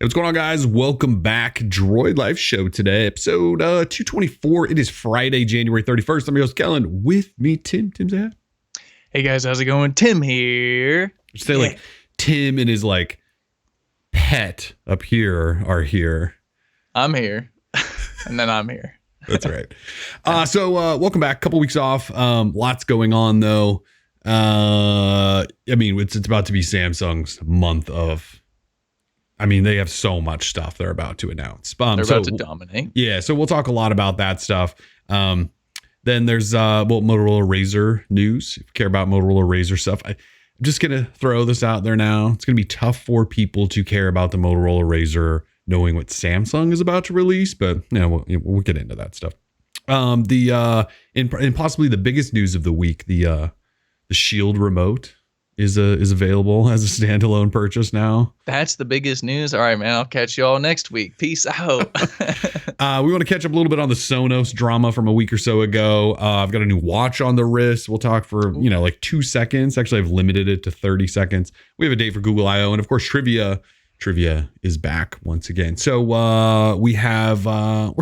What's going on, guys? Welcome back. Droid Live Show today, episode 224. It is Friday, January 31st. I'm your host, Kellen. With me, Tim. Tim's there. Hey, guys. How's it going? Tim here. Say like Tim and his like pet up here are here. I'm here. And then I'm here. That's right. So welcome back. Couple weeks off. Lots going on, though. I mean, it's about to be Samsung's month of... I mean, they have so much stuff they're about to announce. They're about to dominate. Yeah, so we'll talk a lot about that stuff. Then there's Motorola Razr news. If you care about Motorola Razr stuff, I'm just going to throw this out there now. It's going to be tough for people to care about the Motorola Razr knowing what Samsung is about to release, but we'll get into that stuff. And possibly the biggest news of the week, the Shield remote is available as a standalone purchase now. That's the biggest news. All right, man. I'll catch you all next week. Peace out. We want to catch up a little bit on the Sonos drama from a week or so ago. I've got a new watch on the wrist. We'll talk for, like 2 seconds. Actually, I've limited it to 30 seconds. We have a date for Google I/O, and of course, trivia is back once again. So we're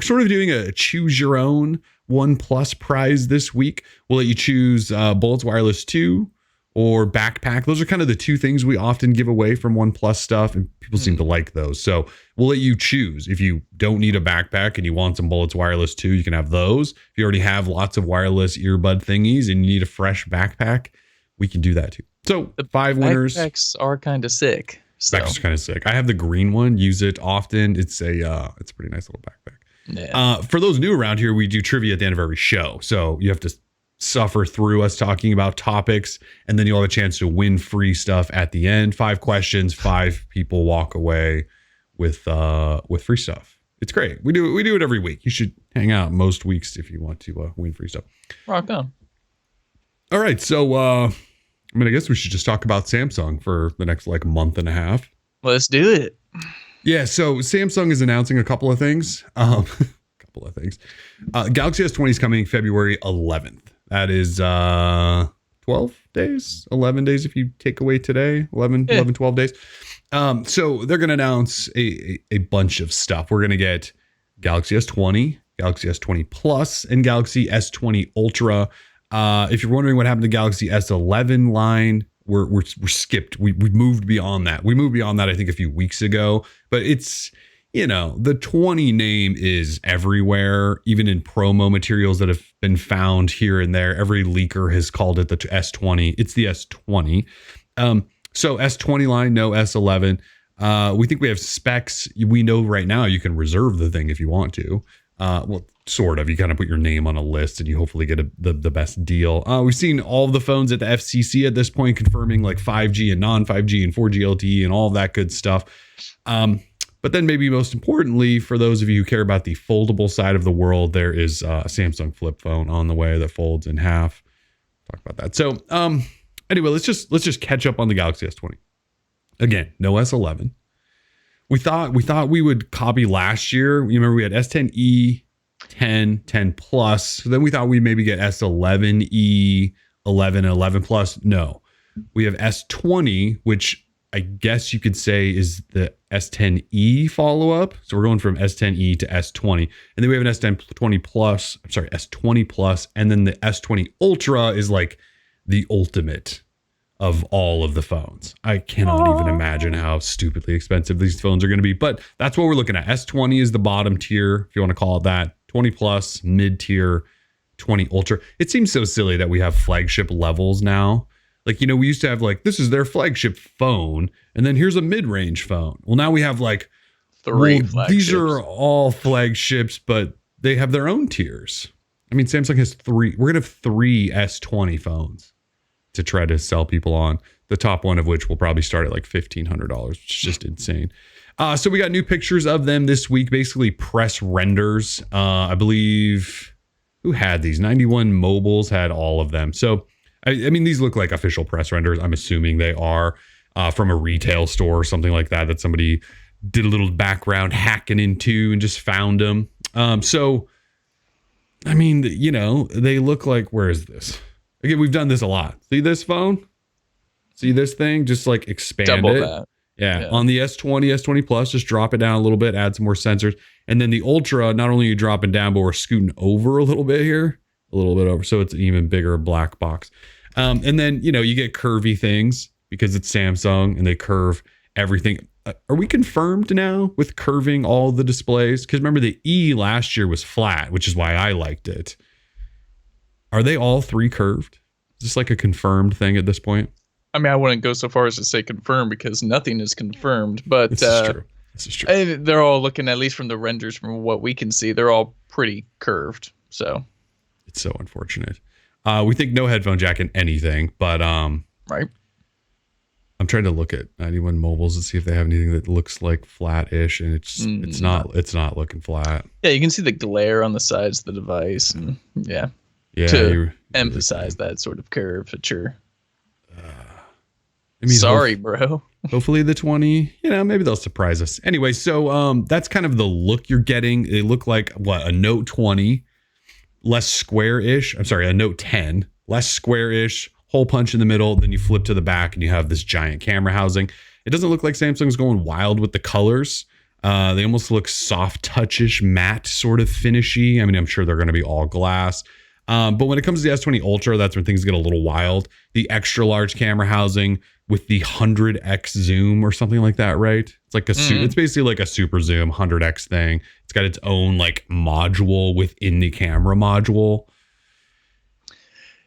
sort of doing a choose your own OnePlus prize this week. We'll let you choose Bullets Wireless 2 or backpack. Those are kind of the two things we often give away from OnePlus stuff, and people seem to like those. So we'll let you choose. If you don't need a backpack and you want some Bullets Wireless 2, you can have those. If you already have lots of wireless earbud thingies and you need a fresh backpack, we can do that too. So the 5 winners. Backpacks are kind of sick. Backpack's kind of sick. I have the green one. Use it often. It's a pretty nice little backpack. Yeah. For those new around here, we do trivia at the end of every show. So you have to suffer through us talking about topics, and then you'll have a chance to win free stuff at the end. 5 questions, 5 people walk away with free stuff. It's great. We do it every week. You should hang out most weeks if you want to win free stuff. Rock on. All right, so I guess we should just talk about Samsung for the next month and a half. Let's do it. Yeah, so Samsung is announcing a couple of things. Galaxy S20 is coming February 11th. That is 12 days, 11 days if you take away today, 11, 12 days. So they're going to announce a bunch of stuff. We're going to get Galaxy S20, Galaxy S20 Plus, and Galaxy S20 Ultra. If you're wondering what happened to Galaxy S11 line, we're skipped. We moved beyond that. We moved beyond that, I think, a few weeks ago. But it's... the 20 name is everywhere, even in promo materials that have been found here and there. Every leaker has called it the S20. It's the S20. So S20 line, no S11. We think we have specs. We know right now you can reserve the thing if you want to. Well, sort of. You kind of put your name on a list and you hopefully get the best deal. We've seen all of the phones at the FCC at this point confirming 5G and non-5G and 4G LTE and all that good stuff. But then maybe most importantly, for those of you who care about the foldable side of the world, there is a Samsung flip phone on the way that folds in half. Talk about that. So anyway, let's just catch up on the Galaxy S20. Again, no S11. We thought we would copy last year. You remember we had S10e, 10, 10 Plus. So then we thought we'd maybe get S11e, 11, 11 Plus. No, we have S20, which I guess you could say is the S10e follow-up. So we're going from S10e to S20. And then we have an S20 Plus, and then the S20 Ultra is the ultimate of all of the phones. I cannot even imagine how stupidly expensive these phones are going to be, but that's what we're looking at. S20 is the bottom tier, if you want to call it that. 20 Plus, mid-tier, 20 Ultra. It seems so silly that we have flagship levels now. We used to have this is their flagship phone, and then here's a mid-range phone. Well, now we have 3 flagships. These are all flagships, but they have their own tiers. I mean, Samsung has 3. We're going to have 3 S20 phones to try to sell people on. The top one of which will probably start at $1,500, which is just insane. So we got new pictures of them this week, basically press renders. I believe, who had these? 91 Mobiles had all of them. So I mean, these look like official press renders. I'm assuming they are from a retail store or something like that somebody did a little background hacking into and just found them. So, I mean, they look like, where is this? Again, we've done this a lot. See this phone? See this thing? Just expand double it. that. Yeah. On the S20, S20 Plus, just drop it down a little bit, add some more sensors. And then the Ultra, not only are you dropping down, but we're scooting over a little bit here, a little bit over. So it's an even bigger black box. And then, you get curvy things because it's Samsung and they curve everything. Are we confirmed now with curving all the displays? Because remember, the E last year was flat, which is why I liked it. Are they all three curved? Is this like a confirmed thing at this point? I mean, I wouldn't go so far as to say confirmed because nothing is confirmed. But this is true. They're all looking, at least from the renders, from what we can see, they're all pretty curved. So it's so unfortunate. We think no headphone jack in anything, but right. I'm trying to look at 91 mobiles to see if they have anything that looks like flat-ish, and it's not looking flat. Yeah, you can see the glare on the sides of the device, and yeah, to emphasize that sort of curvature. Sorry, bro. Hopefully the 20, maybe they'll surprise us. Anyway, so that's kind of the look you're getting. They look like a Note 20, less square-ish. I'm sorry, a Note 10, less square-ish. Hole punch in the middle, then you flip to the back and you have this giant camera housing. It doesn't look like Samsung's going wild with the colors. They almost look soft touchish, matte sort of finishy. I mean, I'm sure they're going to be all glass. But when it comes to the S20 Ultra, that's when things get a little wild. The extra large camera housing with the 100x zoom or something like that, right? It's like it's basically like a super zoom 100x thing. It's got its own like module within the camera module.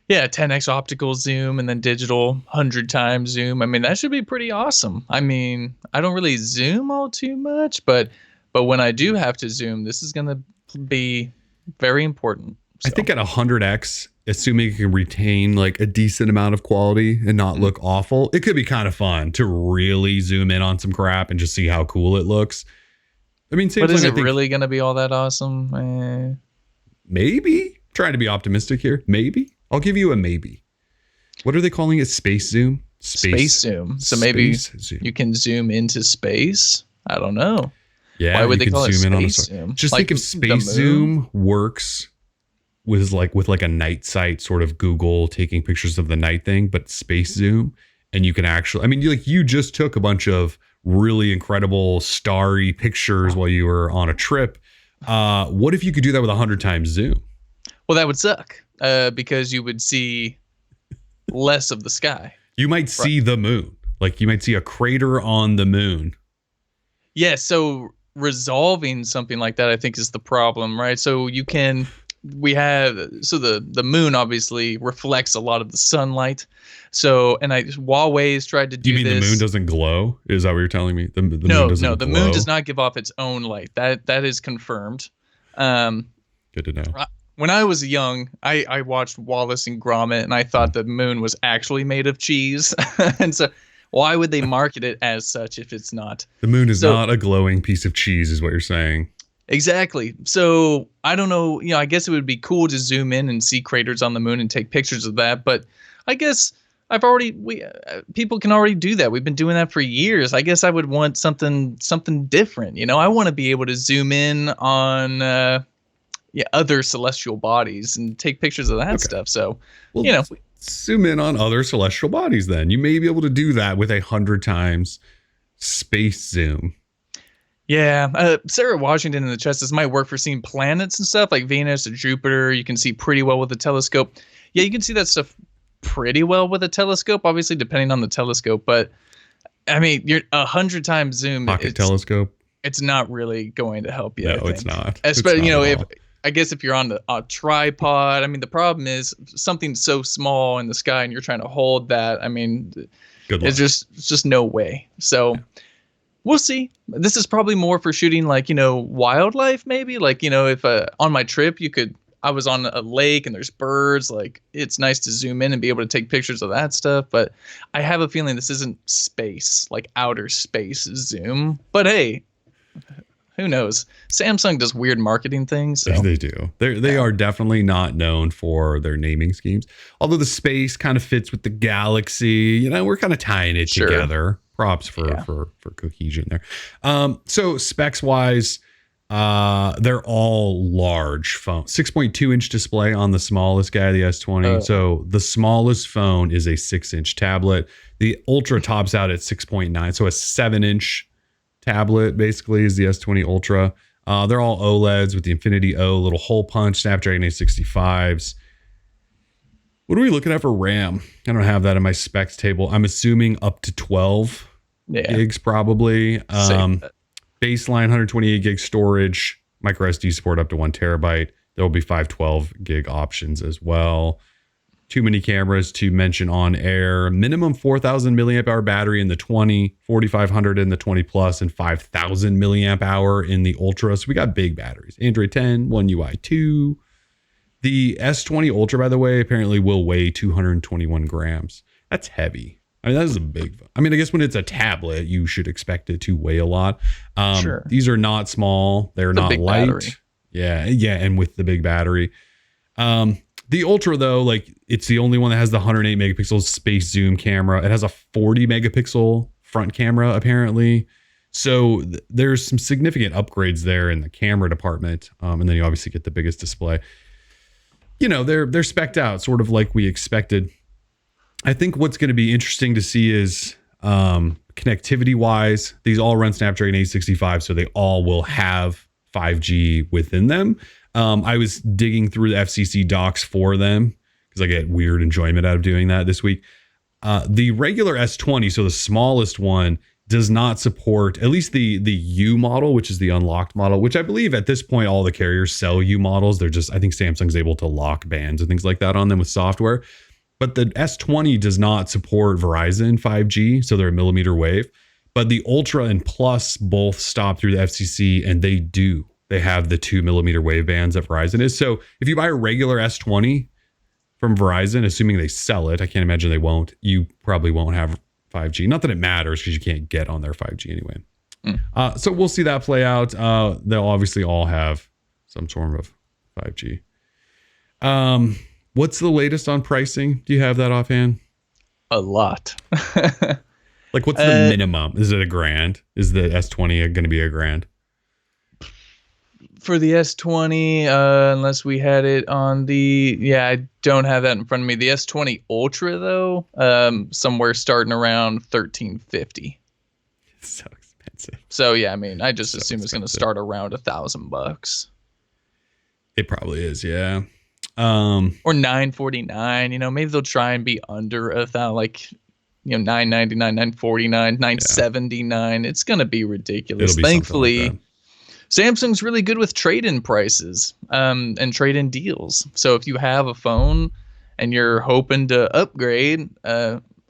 Yeah, 10x optical zoom and then digital 100 times zoom. I mean, that should be pretty awesome. I mean, I don't really zoom all too much, but when I do have to zoom, this is going to be very important. So. I think at 100x, assuming you can retain like a decent amount of quality and not look awful, it could be kind of fun to really zoom in on some crap and just see how cool it looks. I mean, but is it really going to be all that awesome? Maybe. Trying to be optimistic here. Maybe. I'll give you a maybe. What are they calling it? Space zoom? Space zoom. So maybe you can zoom into space? I don't know. Yeah. Why would they call it space zoom? Just think if space zoom works with like a night sight sort of Google taking pictures of the night thing, but space zoom, and you can actually, I mean, you just took a bunch of really incredible starry pictures while you were on a trip. What if you could do that with 100 times zoom? Well, that would suck because you would see less of the sky. You might see the moon. Like you might see a crater on the moon. Yeah. So resolving something like that, I think, is the problem, right? So the moon obviously reflects a lot of the sunlight. So, and Huawei's tried to do this. You mean the moon doesn't glow? Is that what you're telling me? The moon doesn't glow? Moon does not give off its own light. That is confirmed. Good to know. When I was young, I watched Wallace and Gromit, and I thought the moon was actually made of cheese. And so why would they market it as such if it's not? The moon is not a glowing piece of cheese, is what you're saying. Exactly. So I don't know. I guess it would be cool to zoom in and see craters on the moon and take pictures of that. But I guess people can already do that. We've been doing that for years. I guess I would want something different. I want to be able to zoom in on other celestial bodies and take pictures of that stuff. So, zoom in on other celestial bodies. Then you may be able to do that with 100 times space zoom. Yeah. Sarah Washington in the chat says might work for seeing planets and stuff like Venus or Jupiter. You can see pretty well with a telescope. Yeah, you can see that stuff pretty well with a telescope, obviously, depending on the telescope. But I mean, you're 100 times zoom. Pocket telescope. It's not really going to help you. No, it's not. Especially, if you're on a tripod. I mean, the problem is something so small in the sky and you're trying to hold that. I mean, it's just no way. So we'll see. This is probably more for shooting like, wildlife maybe. Like, if on my trip I was on a lake and there's birds, like it's nice to zoom in and be able to take pictures of that stuff. But I have a feeling this isn't space, like outer space zoom. But hey, who knows? Samsung does weird marketing things. So. They do. They are definitely not known for their naming schemes. Although the space kind of fits with the Galaxy. We're kind of tying it together. Props for cohesion there. So specs wise, They're all large phones. 6.2-inch display on the smallest guy, the S20. So the smallest phone is a 6-inch tablet. The Ultra tops out at 6.9. So a 7-inch tablet basically is the S20 Ultra. They're all OLEDs with the Infinity O, little hole punch, Snapdragon 865s. What are we looking at for RAM? I don't have that in my specs table. I'm assuming up to 12 gigs probably. Baseline 128 gig storage, micro SD support up to 1 terabyte. There will be 512 gig options as well. Too many cameras to mention on air. Minimum 4,000 milliamp hour battery in the 20, 4,500 in the 20 plus, and 5,000 milliamp hour in the Ultra. So we got big batteries. Android 10, One UI 2. The S20 Ultra, by the way, apparently will weigh 221 grams. That's heavy. I mean, that is a big, I mean, I guess when it's a tablet, you should expect it to weigh a lot. Sure. These are not small. They're not light. Battery. Yeah. And with the big battery. The Ultra, though, like it's the only one that has the 108 megapixel space zoom camera. It has a 40 megapixel front camera, apparently. So there's some significant upgrades there in the camera department. And then you obviously get the biggest display. You know, they're spec'd out sort of like we expected. I think what's going to be interesting to see is connectivity wise, these all run Snapdragon 865, so they all will have 5G within them. I was digging through the FCC docs for them because I get weird enjoyment out of doing that this week. The regular S20, so the smallest one, does not support, at least the U model, which is the unlocked model, which I believe at this point all the carriers sell U models. They're just, I think Samsung's able to lock bands and things like that on them with software. But the S20 does not support Verizon 5G, so they're a millimeter wave. But the Ultra and Plus both stop through the FCC, and they do. They have the 2 millimeter wave bands that Verizon is. So if you buy a regular S20 from Verizon, assuming they sell it, I can't imagine they won't, you probably won't have 5G. Not that it matters because you can't get on their 5G anyway. So we'll see that play out. They'll obviously all have some sort of 5G. What's the latest on pricing? Do you have that offhand? A lot. Like, what's the minimum? Is it $1,000? Is the S20 going to be $1,000? For the S20, unless we had it on I don't have that in front of me. The S20 Ultra, though, somewhere starting around $1,350. So expensive. So yeah, I mean, I just assume it's going to start around $1,000. It probably is, yeah. Or $949. You know, maybe they'll try and be under $1,000, like, you know, $999, $949, $979. It's going to be ridiculous. Thankfully, like Samsung's really good with trade-in prices and trade-in deals. So if you have a phone and you're hoping to upgrade,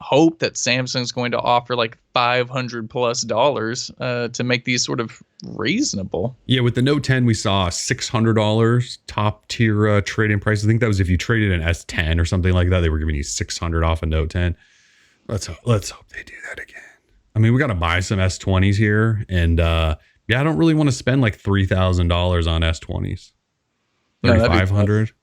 hope that Samsung's going to offer like $500+ to make these sort of reasonable. Yeah, with the Note 10, we saw $600 top tier trade-in price. I think that was if you traded an S10 or something like that, they were giving you $600 off a Note 10. Let's hope they do that again. I mean, we got to buy some S20s here, and I don't really want to spend like $3,000 on S20s. $3,500. So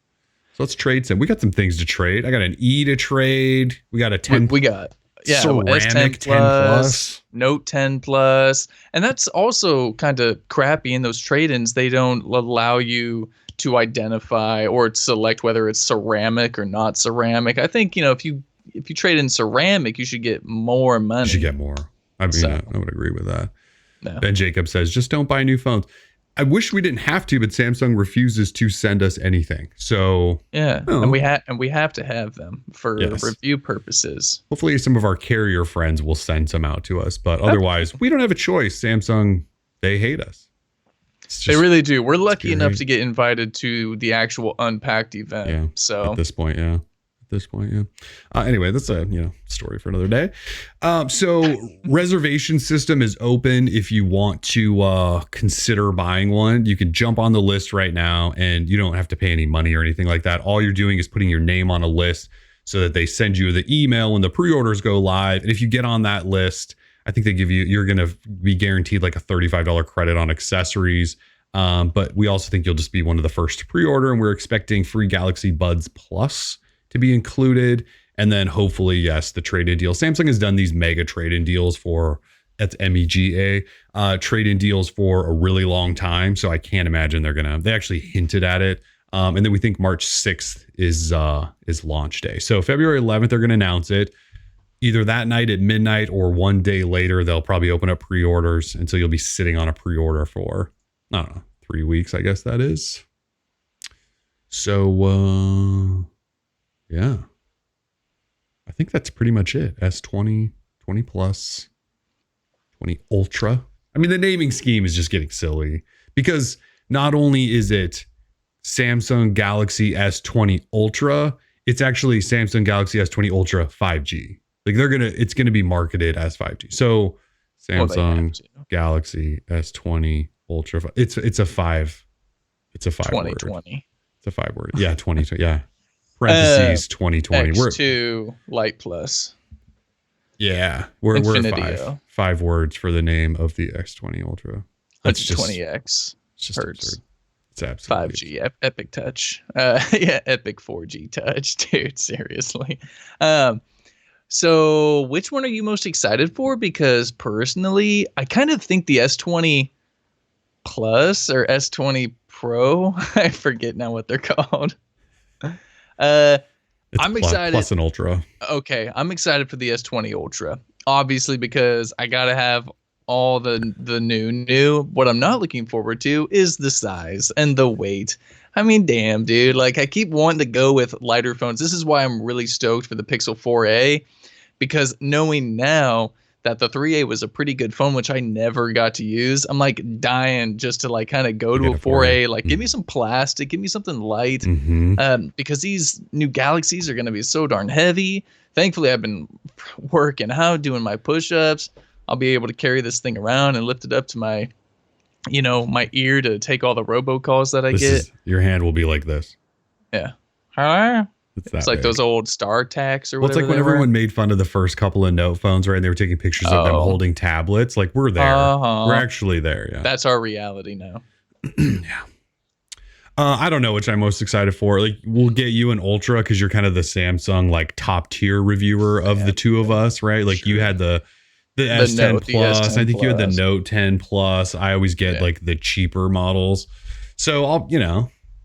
let's trade some. We got some things to trade. I got an E to trade. We got a 10. We got ceramic S10 10 plus, Note 10 plus, and that's also kind of crappy in those trade-ins. They don't allow you to identify or select whether it's ceramic or not ceramic. I think, you know, if you trade in ceramic, you should get more money. You should get more. I mean, I would agree with that. No. Ben Jacob says, just don't buy new phones. I wish we didn't have to, but Samsung refuses to send us anything. So yeah, and we have to have them for review purposes. Hopefully, some of our carrier friends will send some out to us, but otherwise, we don't have a choice. Samsung, they hate us. They really do. We're lucky enough to get invited to the actual Unpacked event. Yeah. So at this point, yeah. Anyway, that's a story for another day. So reservation system is open if you want to consider buying one. You can jump on the list right now, and you don't have to pay any money or anything like that. All you're doing is putting your name on a list so that they send you the email when the pre-orders go live. And if you get on that list, I think you're going to be guaranteed like a $35 credit on accessories. But we also think you'll just be one of the first to pre-order, and we're expecting free Galaxy Buds Plus to be included. And then hopefully, yes, the trade-in deal. Samsung has done these mega trade-in deals for That's MEGA. Trade-in deals for a really long time, so I can't imagine they actually hinted at it. And then we think March 6th is launch day. So February 11th, they're going to announce it. Either that night at midnight or one day later, they'll probably open up pre-orders. And so you'll be sitting on a pre-order for, I don't know, 3 weeks, I guess that is. So, yeah. I think that's pretty much it. S20, 20 Plus, 20 Ultra. I mean, the naming scheme is just getting silly because not only is it Samsung Galaxy S20 Ultra, it's actually Samsung Galaxy S20 Ultra 5G. Like it's gonna be marketed as 5G. So Samsung Galaxy S20 Ultra. It's a 5 word. 2020. It's a 5 word. Yeah, 2020. Yeah. Parentheses 2020. X2 Lite Plus. Yeah, we're at 5 words for the name of the X20 Ultra. That's 120X. It's just hertz. Absurd. It's absolutely 5G Epic Touch. Yeah, Epic 4G Touch, dude. Seriously. So which one are you most excited for? Because personally, I kind of think the S20 Plus or S20 Pro. I forget now what they're called. I'm excited. Plus an Ultra. Okay, I'm excited for the S20 Ultra. Obviously, because I gotta have all the new. What I'm not looking forward to is the size and the weight. I mean, damn, dude. Like, I keep wanting to go with lighter phones. This is why I'm really stoked for the Pixel 4a, because knowing now that the 3a was a pretty good phone, which I never got to use, I'm like dying just to like kind of go to a 4a. Like, give me some plastic, give me something light, because these new Galaxies are going to be so darn heavy. Thankfully, I've been working out, doing my push-ups. I'll be able to carry this thing around and lift it up to my, my ear to take all the robocalls that I get. Your hand will be like this. Yeah. Huh? It's like big. Those old StarTACs or whatever. It's like when everyone made fun of the first couple of Note phones, right? And they were taking pictures of them holding tablets. Like, we're there. We're actually there. Yeah. That's our reality now. Yeah. I don't know which I'm most excited for. Like, we'll get you an Ultra because you're kind of the Samsung like top tier reviewer of the two of us, right? Like, you had the S10 Note, Plus. the S10 I think you had the Plus. Note 10 Plus. I always get like the cheaper models. So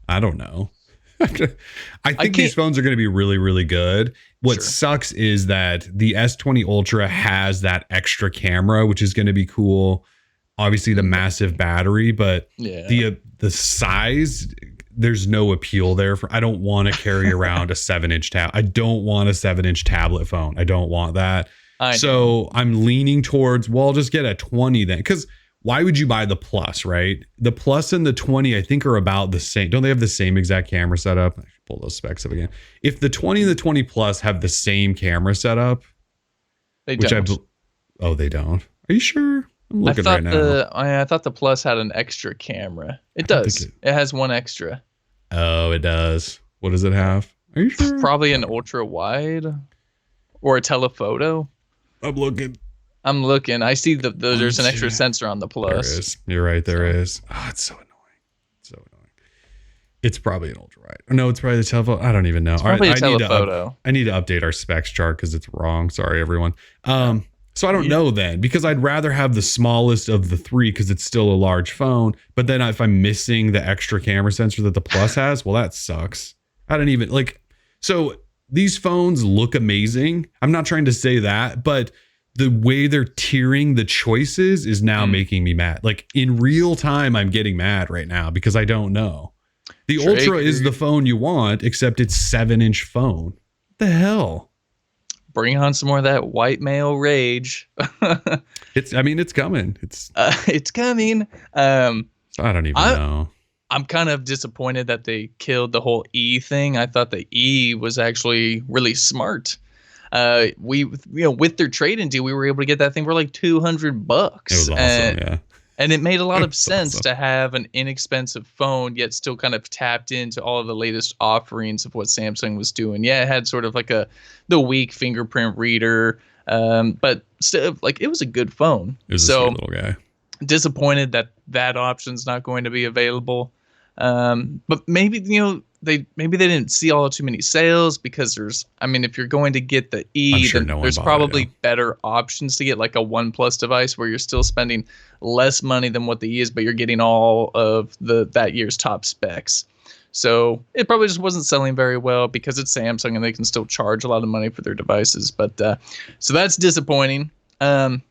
I don't know. I think these phones are going to be really, really good. What sucks is that the S20 Ultra has that extra camera, which is going to be cool. Obviously, the massive battery, but the size, there's no appeal there. I don't want to carry around a 7-inch tab. I don't want a 7-inch tablet phone. I don't want that. So I'm leaning towards, I'll just get a 20 then, because why would you buy the Plus, right? The Plus and the 20, I think, are about the same. Don't they have the same exact camera setup? I should pull those specs up again. If the 20 and the 20 Plus have the same camera setup, they don't. They don't. Are you sure? I'm looking right now. I thought the Plus had an extra camera. It does. It has one extra. Oh, it does. What does it have? Are you sure? Probably an ultra wide or a telephoto. I'm looking. I see there's an extra sensor on the Plus. There is. You're right. There is. Oh, it's so annoying. It's probably an ultra wide. No, it's probably the telephoto. I don't even know. It's probably a telephoto. I need to update our specs chart because it's wrong. Sorry, everyone. So I don't know then, because I'd rather have the smallest of the three because it's still a large phone. But then if I'm missing the extra camera sensor that the Plus has, well, that sucks. I don't even so these phones look amazing. I'm not trying to say that, but the way they're tiering the choices is now making me mad. Like, in real time, I'm getting mad right now because I don't know. The Ultra is the phone you want, except it's 7-inch phone. What the hell? Bring on some more of that white male rage. It's coming. It's coming. I don't even know. I'm kind of disappointed that they killed the whole E thing. I thought the E was actually really smart. With their trade-in deal, we were able to get that thing for like $200. It was awesome, and it made a lot of sense to have an inexpensive phone, yet still kind of tapped into all of the latest offerings of what Samsung was doing. Yeah, it had sort of like the weak fingerprint reader, but still, like, it was a good phone. It was a sweet little guy. Disappointed that option's not going to be available. But maybe, maybe they didn't see all too many sales because if you're going to get the E, sure then no one there's bought it, probably yeah. better options to get, like a OnePlus device where you're still spending less money than what the E is, but you're getting all of that year's top specs. So it probably just wasn't selling very well because it's Samsung and they can still charge a lot of money for their devices. But so that's disappointing. I'm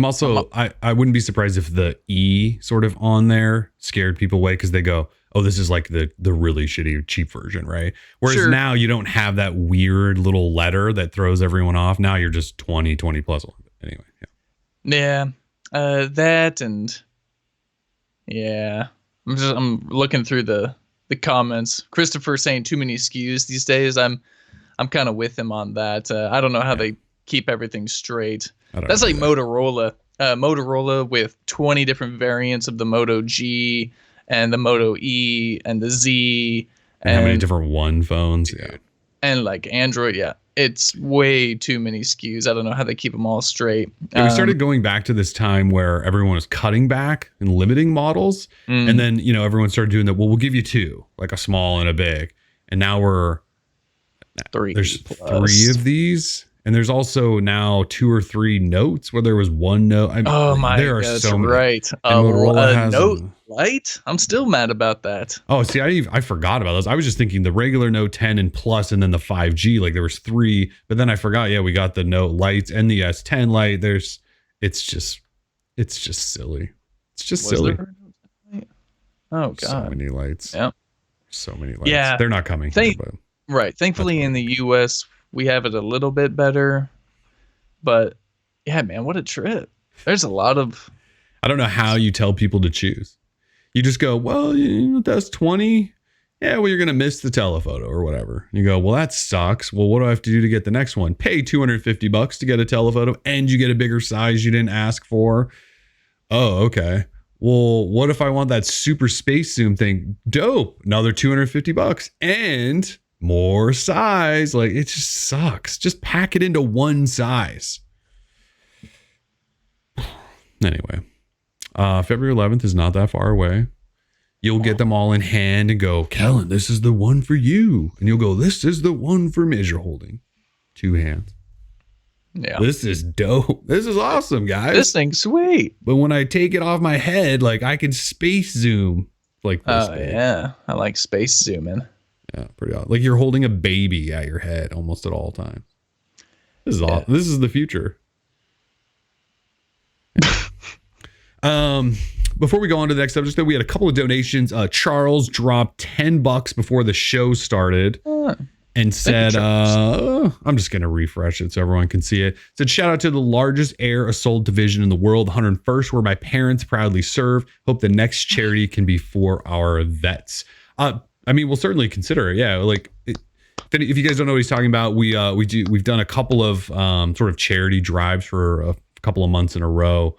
also I wouldn't be surprised if the E sort of on there scared people away because they go, oh, this is like the really shitty cheap version, right? Whereas now you don't have that weird little letter that throws everyone off. Now you're just 20 plus. Anyway, yeah. That and yeah. I'm looking through the comments. Christopher saying too many SKUs these days. I'm kind of with him on that. I don't know how they keep everything straight. That's like Motorola. Motorola with 20 different variants of the Moto G and the Moto E and the Z. And how many different One phones? Yeah. And like Android, yeah. It's way too many SKUs. I don't know how they keep them all straight. Yeah, we started going back to this time where everyone was cutting back and limiting models. And then, everyone started doing that. Well, we'll give you two, like a small and a big. And now there's 3 of these. And there's also now 2 or 3 notes where there was one note. There are so many. Right. Motorola has Note Light? I'm still mad about that. Oh, see, I forgot about those. I was just thinking the regular Note 10 and Plus and then the 5G. Like there was 3, but then I forgot. Yeah, we got the Note Lights and the S10 Lite. It's just silly. It's just silly. Oh God. So many lights. Yeah. So many lights. Yeah. They're not coming. Right. Thankfully in the US we have it a little bit better. But yeah, man, what a trip. There's a lot of I don't know how you tell people to choose. You just go, well, that's 20. Yeah, well, you're going to miss the telephoto or whatever. You go, well, that sucks. Well, what do I have to do to get the next one? Pay $250 to get a telephoto and you get a bigger size you didn't ask for. Oh, okay. Well, what if I want that super space zoom thing? Dope. Another $250 and more size. Like, it just sucks. Just pack it into one size. Anyway, February 11th is not that far away. You'll get them all in hand and go, Kellen, this is the one for you. And you'll go, this is the one for me, as you're holding 2 hands. Yeah. This is dope. This is awesome, guys. This thing's sweet. But when I take it off my head, like I can space zoom like this. Oh, yeah. I like space zooming. Yeah, pretty awesome. Like you're holding a baby at your head almost at all times. This is awesome. This is the future. Before we go on to the next subject, we had a couple of donations. Charles dropped $10 before the show started and said, I'm just going to refresh it so everyone can see it. Said, shout out to the largest air assault division in the world, 101st, where my parents proudly serve. Hope the next charity can be for our vets. We'll certainly consider it. Yeah. Like if you guys don't know what he's talking about, we've done a couple of sort of charity drives for a couple of months in a row.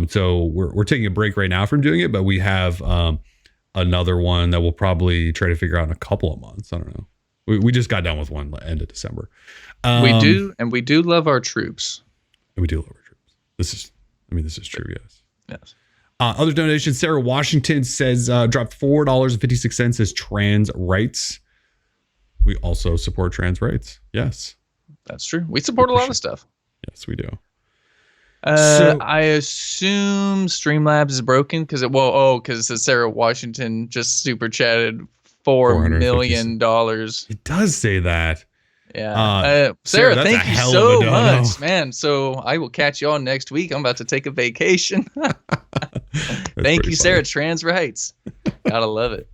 So we're taking a break right now from doing it, but we have another one that we'll probably try to figure out in a couple of months. I don't know. We just got done with one end of December. We do love our troops. We do love our troops. This is true. Yes. Yes. Other donations. Sarah Washington says dropped $4.56 as trans rights. We also support trans rights. Yes, that's true. We support a lot of stuff. Yes, we do. I assume Streamlabs is broken because it says Sarah Washington just super chatted $4 million. It does say that. Yeah. Sarah, thank you so much, man. So I will catch you all next week. I'm about to take a vacation. Thank you, Sarah. Trans rights. Gotta love it.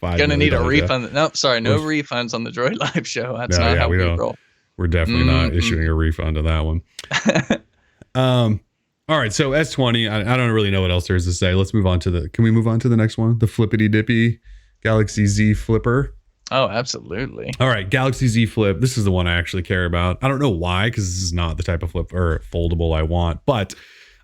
Gonna need a refund. Nope, sorry, no refunds on the Droid Live show. That's not how we roll. We're definitely not issuing a refund on that one. All right, so S20, I don't really know what else there is to say. Let's move on to can we move on to the next one? The flippity dippy Galaxy Z Flipper. Oh, absolutely. All right, Galaxy Z Flip. This is the one I actually care about. I don't know why, because this is not the type of flip or foldable I want. But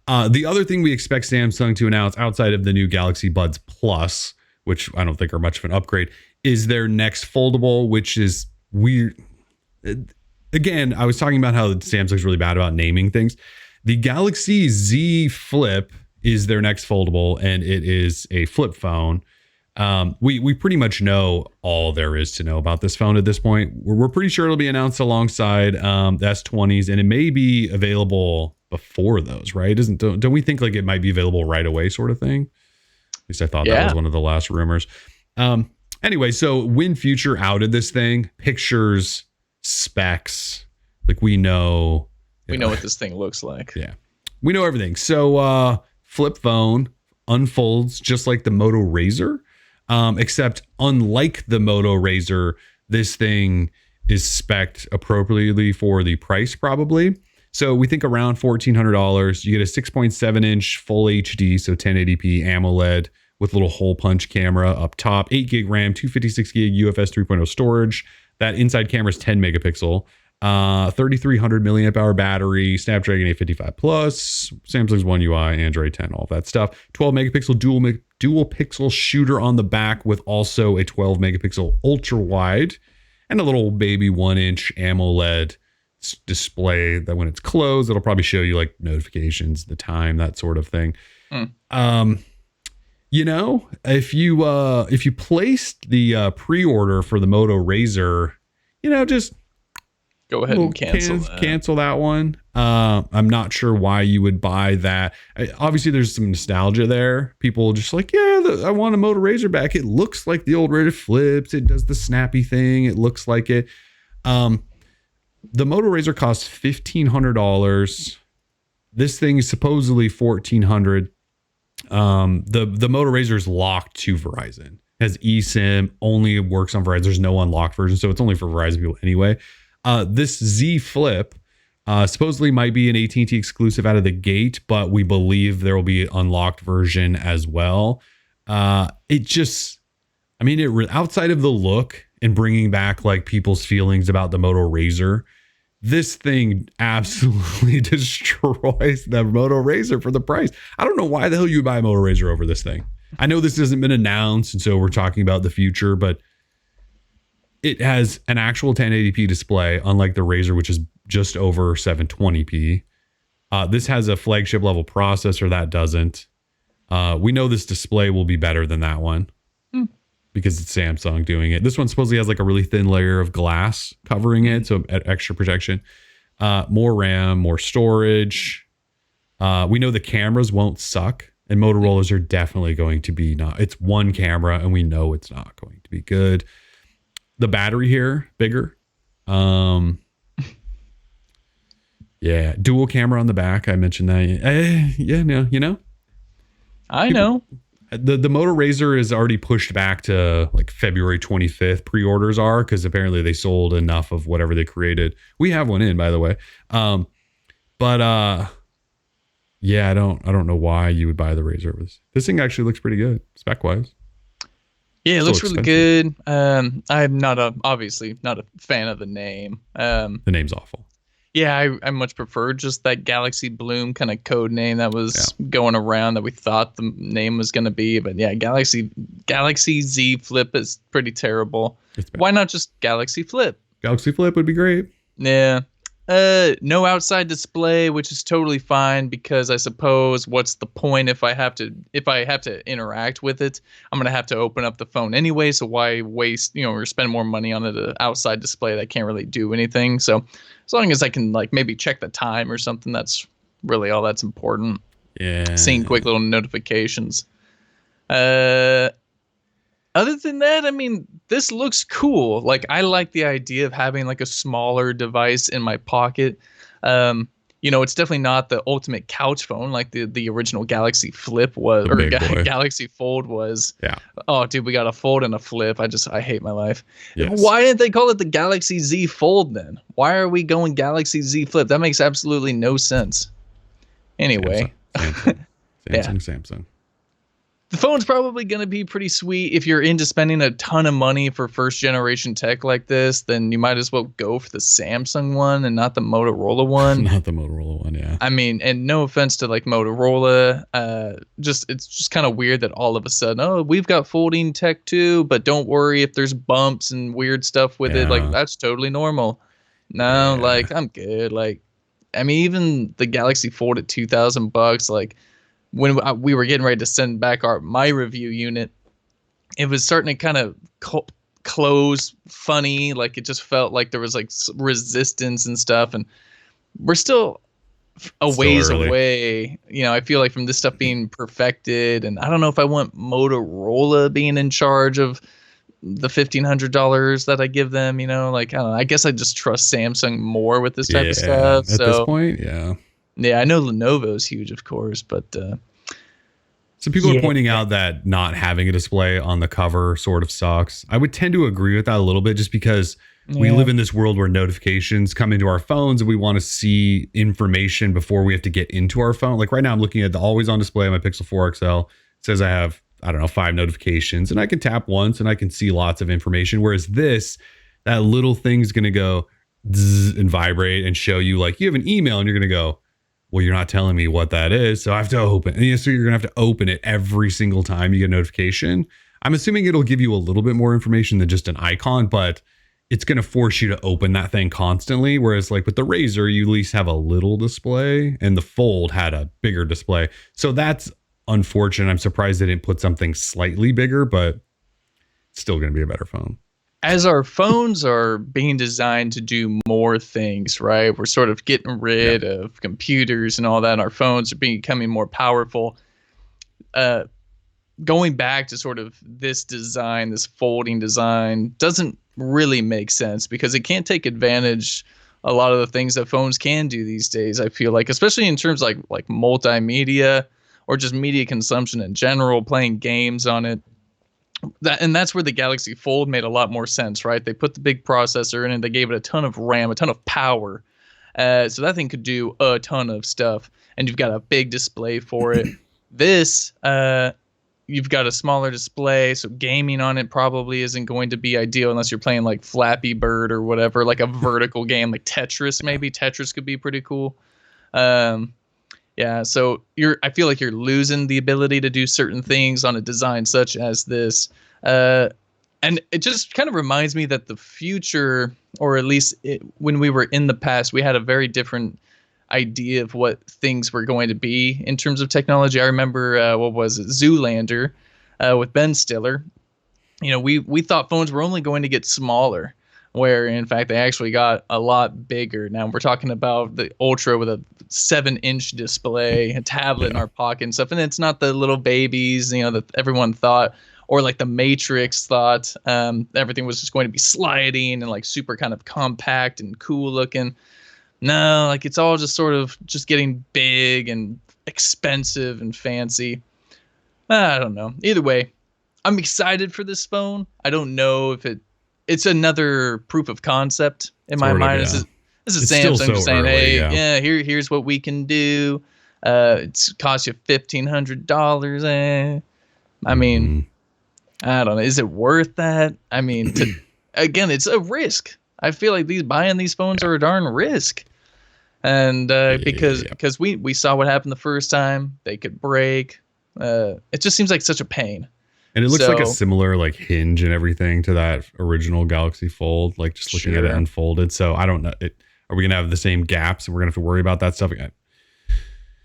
the other thing we expect Samsung to announce outside of the new Galaxy Buds Plus, which I don't think are much of an upgrade, is their next foldable, which is weird. Again, I was talking about how Samsung's really bad about naming things. The Galaxy Z Flip is their next foldable, and it is a flip phone. We pretty much know all there is to know about this phone at this point. We're pretty sure it'll be announced alongside the S20s, and it may be available before those, right? Don't we think like it might be available right away, sort of thing? At least I thought that was one of the last rumors. Anyway, so when Future outed this thing, pictures, specs, like we know what this thing looks like. Yeah, we know everything. So flip phone unfolds just like the Moto Razr. Except unlike the Moto Razr, this thing is spec'd appropriately for the price, probably. So we think around $1,400. You get a 6.7 inch full HD, so 1080p AMOLED with little hole punch camera up top, 8 gig RAM, 256 gig UFS 3.0 storage. That inside camera is 10 megapixel. 3300 milliamp hour battery, Snapdragon 855 plus, Samsung's One UI, Android 10, all that stuff. 12 megapixel dual pixel shooter on the back with also a 12 megapixel ultra wide and a little baby 1-inch AMOLED display that when it's closed, it'll probably show you like notifications, the time, that sort of thing. You know, if you placed the pre-order for the Moto Razr, you know, just go ahead and cancel that one. I'm not sure why you would buy that. Obviously, there's some nostalgia there. People just like, I want a Moto Razr back. It looks like the old Razr flips. It does the snappy thing. It looks like it. The Moto Razr costs $1,500. This thing is supposedly $1,400. The Moto Razr is locked to Verizon. It has eSIM, only works on Verizon. There's no unlocked version, so it's only for Verizon people anyway. This Z Flip supposedly might be an AT&T exclusive out of the gate, but we believe there will be an unlocked version as well. It outside of the look and bringing back like people's feelings about the Moto Razr, this thing absolutely destroys the Moto Razr for the price. I don't know why the hell you would buy a Moto Razr over this thing. I know this hasn't been announced, and so we're talking about the future, but it has an actual 1080p display, unlike the Razr, which is just over 720p. This has a flagship level processor that doesn't. We know this display will be better than that one because it's Samsung doing it. This one supposedly has like a really thin layer of glass covering it, so extra protection. More RAM, more storage. We know the cameras won't suck, and Motorola's are definitely going to be not. It's one camera, and we know it's not going to be good. The battery here, bigger. Yeah, dual camera on the back. I mentioned that. I know. The Moto Razr is already pushed back to like February 25th. Pre-orders are because apparently they sold enough of whatever they created. We have one in, by the way. I don't know why you would buy the Razr over this. This thing actually looks pretty good spec wise. Yeah, it looks really good. I'm obviously not a fan of the name. The name's awful. Yeah, I much prefer just that Galaxy Bloom kind of code name that was going around that we thought the name was going to be. But yeah, Galaxy Z Flip is pretty terrible. Why not just Galaxy Flip? Galaxy Flip would be great. Yeah. No outside display, which is totally fine because I suppose what's the point if I have to interact with it? I'm gonna have to open up the phone anyway, so why waste or spend more money on an outside display that can't really do anything? So as long as I can like maybe check the time or something, that's really all that's important. Yeah. Seeing quick little notifications. Other than that, I mean, this looks cool. Like, I like the idea of having like a smaller device in my pocket. It's definitely not the ultimate couch phone like the original Galaxy Flip was, or Galaxy Fold was. Yeah. Oh, dude, we got a Fold and a Flip. I hate my life. Yes. Why didn't they call it the Galaxy Z Fold then? Why are we going Galaxy Z Flip? That makes absolutely no sense. Anyway. Samsung. The phone's probably going to be pretty sweet. If you're into spending a ton of money for first generation tech like this, then you might as well go for the Samsung one and not the Motorola one. Not the Motorola one, yeah. I mean, and no offense to like Motorola, it's just kind of weird that all of a sudden, oh, we've got folding tech too, but don't worry if there's bumps and weird stuff with it. Like, that's totally normal. No, like, I'm good. Like, I mean, even the Galaxy Fold at $2,000, like, when we were getting ready to send back my review unit, it was starting to kind of close funny. Like it just felt like there was like resistance and stuff. And we're still a ways away. I feel like from this stuff being perfected. And I don't know if I want Motorola being in charge of the $1,500 that I give them, like, I don't know. I guess I just trust Samsung more with this type of stuff. At this point, yeah. Yeah, I know Lenovo's huge, of course, but so people are pointing out that not having a display on the cover sort of sucks. I would tend to agree with that a little bit, just because we live in this world where notifications come into our phones and we want to see information before we have to get into our phone. Like right now, I'm looking at the always on display on my Pixel 4 XL. It says I have, I don't know, 5 notifications, and I can tap once and I can see lots of information. Whereas that little thing's going to go zzz and vibrate and show you like you have an email, and you're going to go, well, you're not telling me what that is, so I have to open. And so you're going to have to open it every single time you get a notification. I'm assuming it'll give you a little bit more information than just an icon, but it's going to force you to open that thing constantly. Whereas like with the Razr, you at least have a little display, and the Fold had a bigger display. So that's unfortunate. I'm surprised they didn't put something slightly bigger, but it's still going to be a better phone. As our phones are being designed to do more things, right? We're sort of getting rid of computers and all that. And our phones are becoming more powerful. Going back to sort of this design, this folding design, doesn't really make sense because it can't take advantage a lot of the things that phones can do these days. I feel like, especially in terms like multimedia or just media consumption in general, playing games on it. That's where the Galaxy Fold made a lot more sense, right? They put the big processor in and they gave it a ton of RAM, a ton of power. So that thing could do a ton of stuff, and you've got a big display for it. This, you've got a smaller display, so gaming on it probably isn't going to be ideal unless you're playing like Flappy Bird or whatever, like a vertical game like Tetris. Maybe Tetris could be pretty cool. Yeah, so I feel like you're losing the ability to do certain things on a design such as this. And it just kind of reminds me that the future, or at least when we were in the past, we had a very different idea of what things were going to be in terms of technology. I remember, what was it, Zoolander with Ben Stiller. We thought phones were only going to get smaller, where in fact they actually got a lot bigger. Now we're talking about the Ultra with a 7-inch display, a tablet in our pocket and stuff. And it's not the little babies, that everyone thought, or like the Matrix thought. Everything was just going to be sliding and like super kind of compact and cool looking. No, like it's all just sort of just getting big and expensive and fancy. I don't know. Either way, I'm excited for this phone. I don't know if it's another proof of concept in my mind. Yeah. This is Samsung just saying, early, here's what we can do. It's cost you $1,500. I mean, I don't know. Is it worth that? I mean, again, it's a risk. I feel like buying these phones are a darn risk. And because we saw what happened the first time, they could break. It just seems like such a pain. And it looks like a similar like hinge and everything to that original Galaxy Fold, like just looking at it unfolded. So I don't know. Are we going to have the same gaps and we're going to have to worry about that stuff again?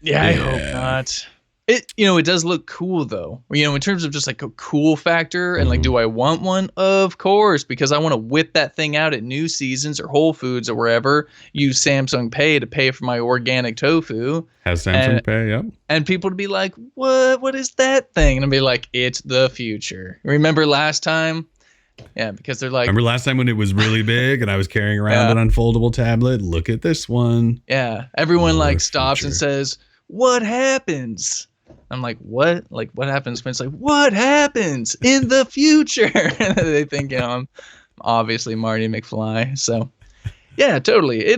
Yeah, I hope not. It does look cool though. In terms of just like a cool factor and like, do I want one? Of course, because I want to whip that thing out at New Seasons or Whole Foods or wherever. Use Samsung Pay to pay for my organic tofu. Has Samsung Pay, yep. And people to be like, what is that thing? And I'll be like, it's the future. Remember last time? Yeah, because they're like, remember last time when it was really big and I was carrying around an unfoldable tablet? Look at this one. Yeah, everyone like stops and says, what happens? I'm like, what? Like, what happens when it's like, what happens in the future? They think, I'm obviously Marty McFly. So, yeah, totally.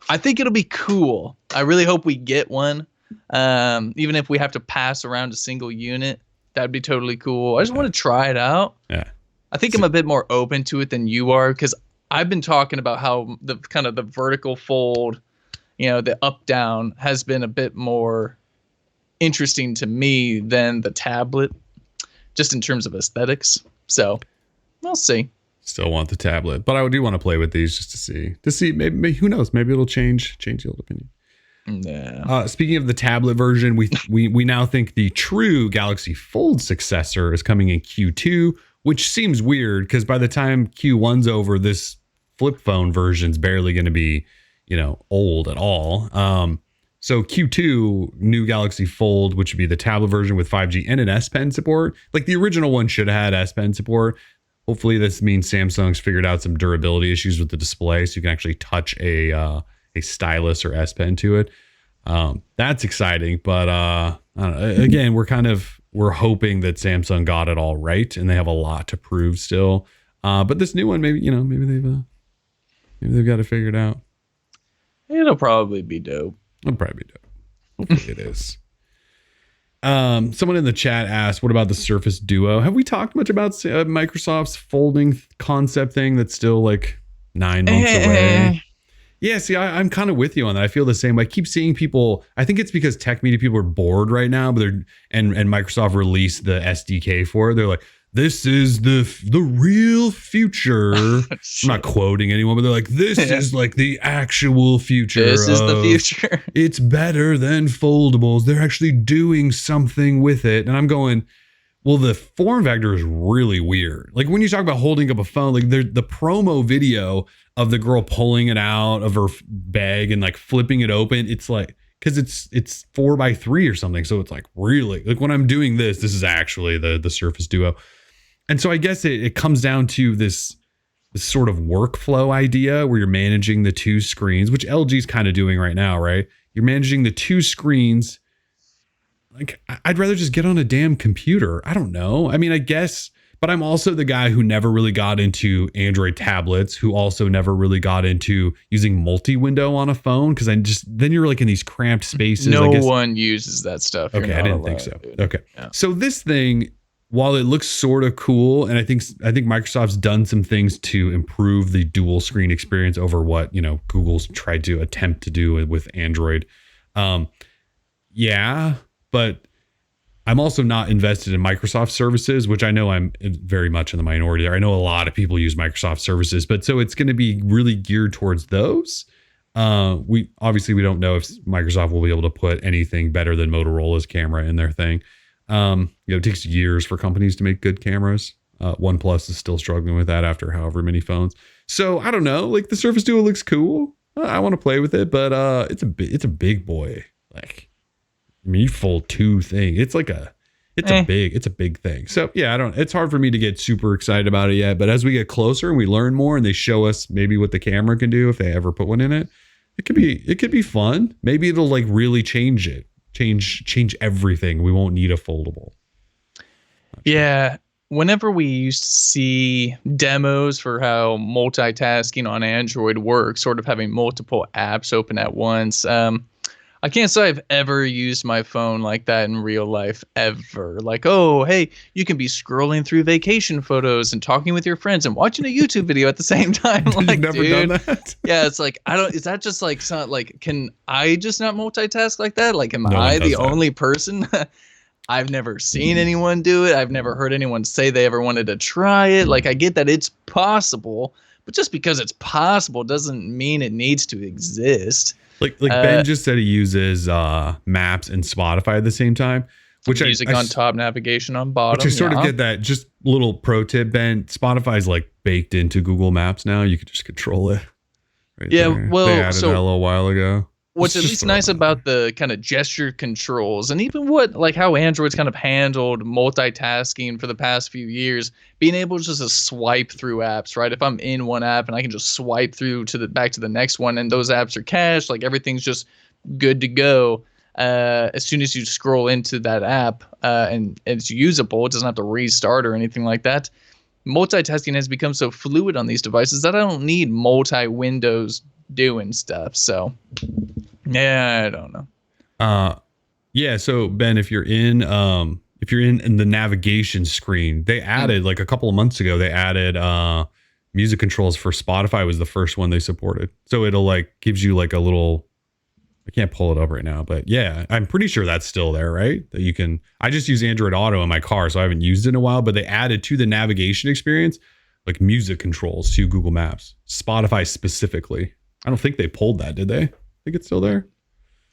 I think it'll be cool. I really hope we get one. Even if we have to pass around a single unit, that'd be totally cool. I just want to try it out. Yeah. I think I'm a bit more open to it than you are, because I've been talking about how the kind of the vertical fold, the up down has been a bit more interesting to me than the tablet, just in terms of aesthetics. So we'll see. Still want the tablet, but I do want to play with these just to see maybe who knows, maybe it'll change the old opinion. Yeah. Speaking of the tablet version, we now think the true Galaxy Fold successor is coming in Q2, which seems weird because by the time Q1's over, this flip phone version's barely going to be, old at all. So Q2, new Galaxy Fold, which would be the tablet version with 5G and an S Pen support. Like the original one should have had S Pen support. Hopefully this means Samsung's figured out some durability issues with the display so you can actually touch a stylus or S Pen to it. That's exciting, but I don't know. Again, we're hoping that Samsung got it all right and they have a lot to prove still. But this new one, maybe they've got it figured out. It'll probably be dope. It'll probably be dope. Hopefully it is. Someone in the chat asked, what about the Surface Duo? Have we talked much about Microsoft's folding concept thing that's still like 9 months away? Yeah, see, I'm kind of with you on that. I feel the same. I keep seeing people. I think it's because tech media people are bored right now, but and Microsoft released the SDK for it. They're like, this is the real future. I'm not quoting anyone, but they're like, this is like the actual future. This is the future. It's better than foldables. They're actually doing something with it. And I'm going, well, the form factor is really weird. Like when you talk about holding up a phone, like the promo video of the girl pulling it out of her bag and like flipping it open. It's like, because it's 4x3 or something. So it's like really like when I'm doing this is actually the Surface Duo. And so I guess it comes down to this sort of workflow idea where you're managing the two screens, which LG's kind of doing right now, right? You're managing the two screens. Like, I'd rather just get on a damn computer. I don't know. I mean, I guess, but I'm also the guy who never really got into Android tablets, who also never really got into using multi-window on a phone. Cause then you're like in these cramped spaces. No one uses that stuff. Okay. I didn't think so. Dude. Okay. Yeah. So this thing, while it looks sort of cool, and I think Microsoft's done some things to improve the dual screen experience over what, Google's tried to attempt to do with Android. Yeah, but I'm also not invested in Microsoft services, which I know I'm very much in the minority there. I know a lot of people use Microsoft services, but so it's going to be really geared towards those. We don't know if Microsoft will be able to put anything better than Motorola's camera in their thing. It takes years for companies to make good cameras. OnePlus is still struggling with that after however many phones. So I don't know. Like the Surface Duo looks cool. I want to play with it, but it's a big boy. Like, I mean, you fold two things. It's a big thing. So yeah, it's hard for me to get super excited about it yet. But as we get closer and we learn more, and they show us maybe what the camera can do if they ever put one in it, it could be fun. Maybe it'll like really change it. Change everything. We won't need a foldable. Yeah. Whenever we used to see demos for how multitasking on Android works, sort of having multiple apps open at once, I can't say I've ever used my phone like that in real life ever. Like, oh, hey, you can be scrolling through vacation photos and talking with your friends and watching a YouTube video at the same time. Like, you've never done that? Yeah, it's like, is that just like, can I just not multitask like that? Like, am I the only person? I've never seen anyone do it. I've never heard anyone say they ever wanted to try it. Like, I get that it's possible, but just because it's possible doesn't mean it needs to exist. Like Ben just said he uses Maps and Spotify at the same time. Which music on top, navigation on bottom. Which I sort of get that. Just little pro tip, Ben. Spotify's like baked into Google Maps now. You can just control it. Right there. Well, they added that a little while ago. What's at least nice about the kind of gesture controls and even how Android's kind of handled multitasking for the past few years, being able just to swipe through apps, right? If I'm in one app and I can just swipe through back to the next one and those apps are cached, like everything's just good to go. As soon as you scroll into that app and it's usable, it doesn't have to restart or anything like that. Multitasking has become so fluid on these devices that I don't need multi-windows doing stuff. So yeah, I don't know. Yeah. So Ben, if you're in the navigation screen, they added like a couple of months ago, they added music controls for Spotify was the first one they supported. So it'll like gives you like a little, I can't pull it up right now, but yeah, I'm pretty sure that's still there, right? That you can, I just use Android Auto in my car, so I haven't used it in a while, but they added to the navigation experience, like music controls to Google Maps, Spotify specifically. I don't think they pulled that, did they? I think it's still there.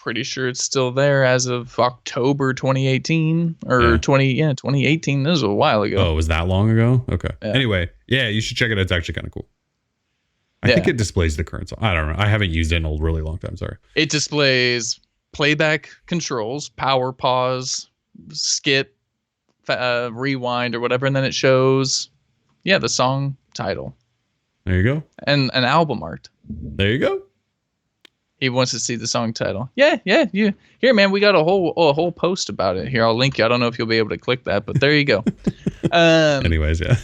pretty sure it's still there as of October 2018 or 2018. This was a while ago. Oh, it was that long ago? Okay. Yeah. Anyway, yeah, you should check it out. It's actually kind of cool. I think it displays the current song. I don't know. I haven't used it in a really long time. Sorry. It displays playback controls, power, pause, skip, rewind, or whatever, and then it shows, the song title. There you go. And an album art. There you go. He wants to see the song title. Yeah. You here, man. We got a whole post about it. Here, I'll link you. I don't know if you'll be able to click that, but there you go. Anyways, yeah.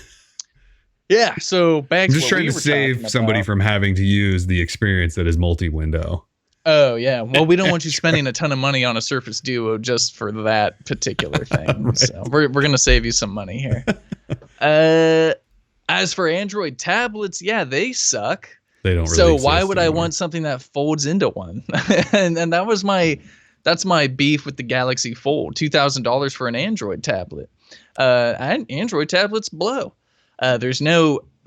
Yeah. So back. I'm just trying to save somebody from having to use the experience that is multi-window. Oh yeah. Well, we don't want you spending a ton of money on a Surface Duo just for that particular thing. Right. So we're gonna save you some money here. As for Android tablets, they suck. They don't really so why would anymore. I want something that folds into one? and that's my beef with the Galaxy Fold. $2,000 for an Android tablet. And Android tablets blow. There's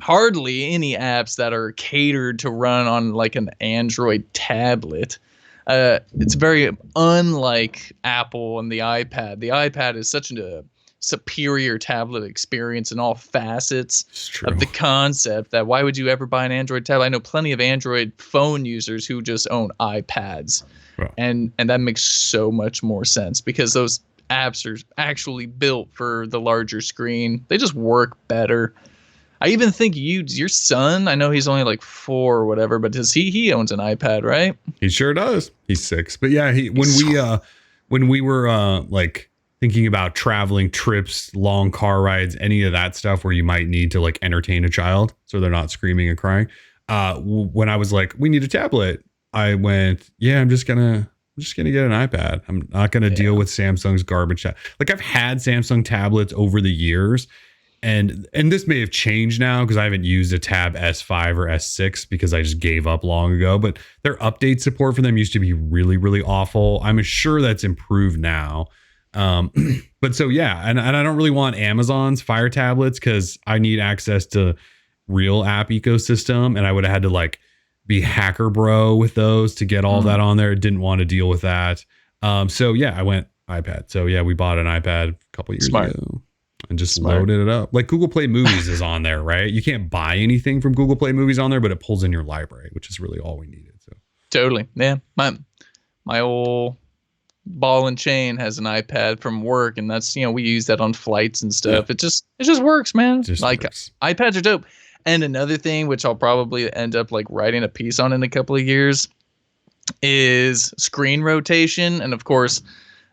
hardly any apps that are catered to run on like an Android tablet. It's very unlike Apple and the iPad. The iPad is such a superior tablet experience in all facets of the concept that why would you ever buy an Android tablet? I know plenty of Android phone users who just own iPads. Wow. And that makes so much more sense because those apps are actually built for the larger screen. They just work better. I even think your son, I know he's only like 4 or whatever, but he owns an iPad, right? He sure does. He's 6. But yeah, when we were like thinking about traveling trips, long car rides, any of that stuff where you might need to like entertain a child so they're not screaming and crying. When I was like, we need a tablet, I went, I'm just gonna get an iPad. I'm not gonna deal with Samsung's garbage. Like I've had Samsung tablets over the years, and this may have changed now because I haven't used a Tab S5 or S6 because I just gave up long ago. But their update support for them used to be really, really awful. I'm sure that's improved now. But so and I don't really want Amazon's Fire tablets because I need access to real app ecosystem, and I would have had to like be hacker bro with those to get all that on there. Didn't want to deal with that. I went iPad. So we bought an iPad a couple years ago and just loaded it up. Like Google Play Movies is on there, right? You can't buy anything from Google Play Movies on there, but it pulls in your library, which is really all we needed. So totally, my old ball and chain has an iPad from work, and that's we use that on flights and stuff. It just works, man. Works. iPads are dope. And another thing which I'll probably end up like writing a piece on in a couple of years is screen rotation, and of course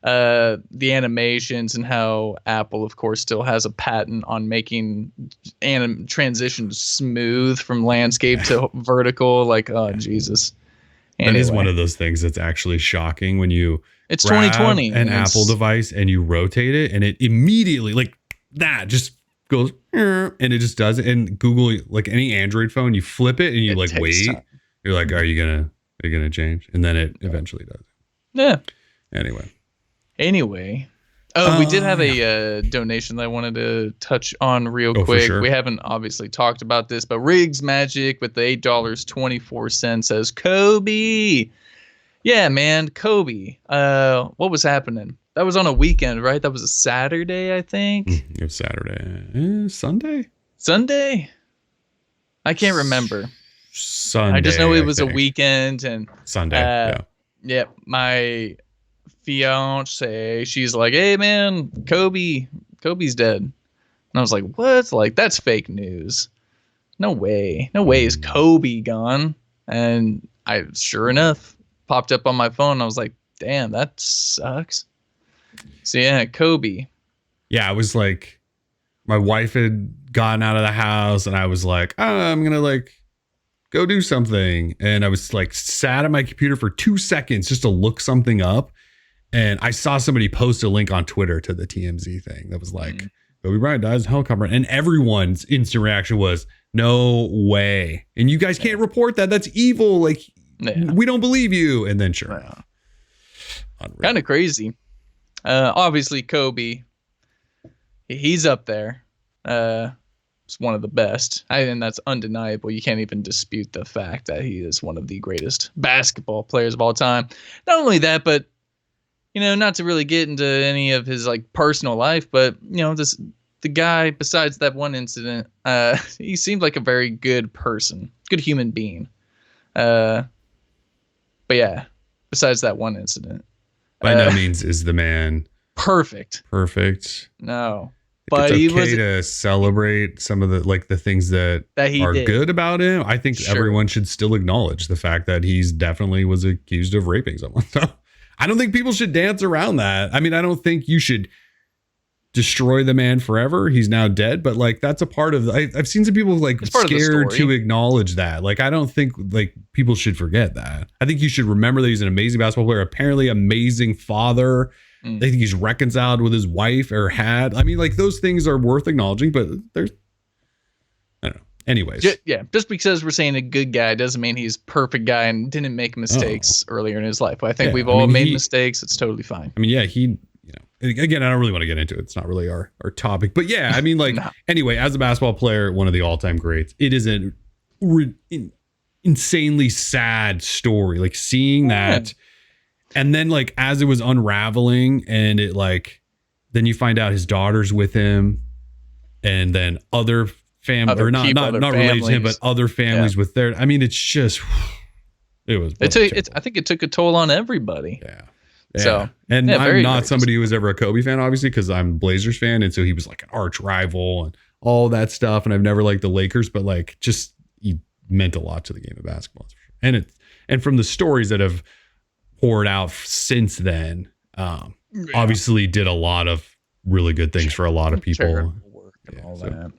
the animations, and how Apple of course still has a patent on making transition smooth from landscape to vertical. Like, oh Jesus. Anyway. That is one of those things that's actually shocking when you it's 2020 an Apple device and you rotate it and it immediately like that just goes and it just does it. And Google, like any Android phone, you flip it and you like wait time. You're like, are you gonna change? And then it eventually does. Anyway. We did have a donation that I wanted to touch on real quick. Sure. We haven't obviously talked about this, but Riggs Magic with the $8.24 says, Kobe. Yeah, man, Kobe. What was happening? That was on a weekend, right? That was a Saturday, I think. It was Saturday. Sunday? I can't remember. Sunday. I just know it was a weekend. And Sunday, yeah, my fiance, she's like, hey man, Kobe's dead. And I was like, what? Like, that's fake news. No way is Kobe gone. And I sure enough popped up on my phone. I was like, damn, that sucks. So yeah, Kobe. Yeah, I was like, my wife had gotten out of the house and I was like, I'm gonna like go do something. And I was like sat at my computer for 2 seconds just to look something up. And I saw somebody post a link on Twitter to the TMZ thing that was like, Kobe Bryant dies in a helicopter. And everyone's instant reaction was, no way. And you guys can't report that. That's evil. Like, we don't believe you. And then sure enough. Kind of crazy. Obviously, Kobe, he's up there. is one of the best. And that's undeniable. You can't even dispute the fact that he is one of the greatest basketball players of all time. Not only that, but not to really get into any of his like personal life, but the guy, besides that one incident, he seemed like a very good person, good human being. But yeah, besides that one incident, by no means is the man perfect. It's No, but okay he was to celebrate some of the things that he are did. good about him. I think Sure. everyone should still acknowledge the fact that he's definitely was accused of raping someone. So I don't think people should dance around that. I mean, I don't think you should destroy the man forever. He's now dead, but like that's a part of. I've seen some people like scared to acknowledge that. Like I don't think like people should forget that. I think you should remember that he's an amazing basketball player, apparently amazing father. I think he's reconciled with his wife or had. I mean, like those things are worth acknowledging, but there's, I don't know. Anyways, just because we're saying a good guy doesn't mean he's a perfect guy and didn't make mistakes earlier in his life. I think we've all made mistakes. It's totally fine. I mean, yeah, again, I don't really want to get into it. It's not really our topic, but yeah, I mean, like, anyway, as a basketball player, one of the all-time greats, it is an insanely sad story. Like seeing that, and then like as it was unraveling, and it like, then you find out his daughter's with him, and then other family, or not related to him, but other families with their. I mean, it's just, it was. I think it took a toll on everybody. Yeah. So, and I'm not somebody who was ever a Kobe fan, obviously, because I'm a Blazers fan. And so he was like an arch rival and all that stuff. And I've never liked the Lakers, but like just he meant a lot to the game of basketball. And from the stories that have poured out since then, obviously did a lot of really good things for a lot of people. Work and all that.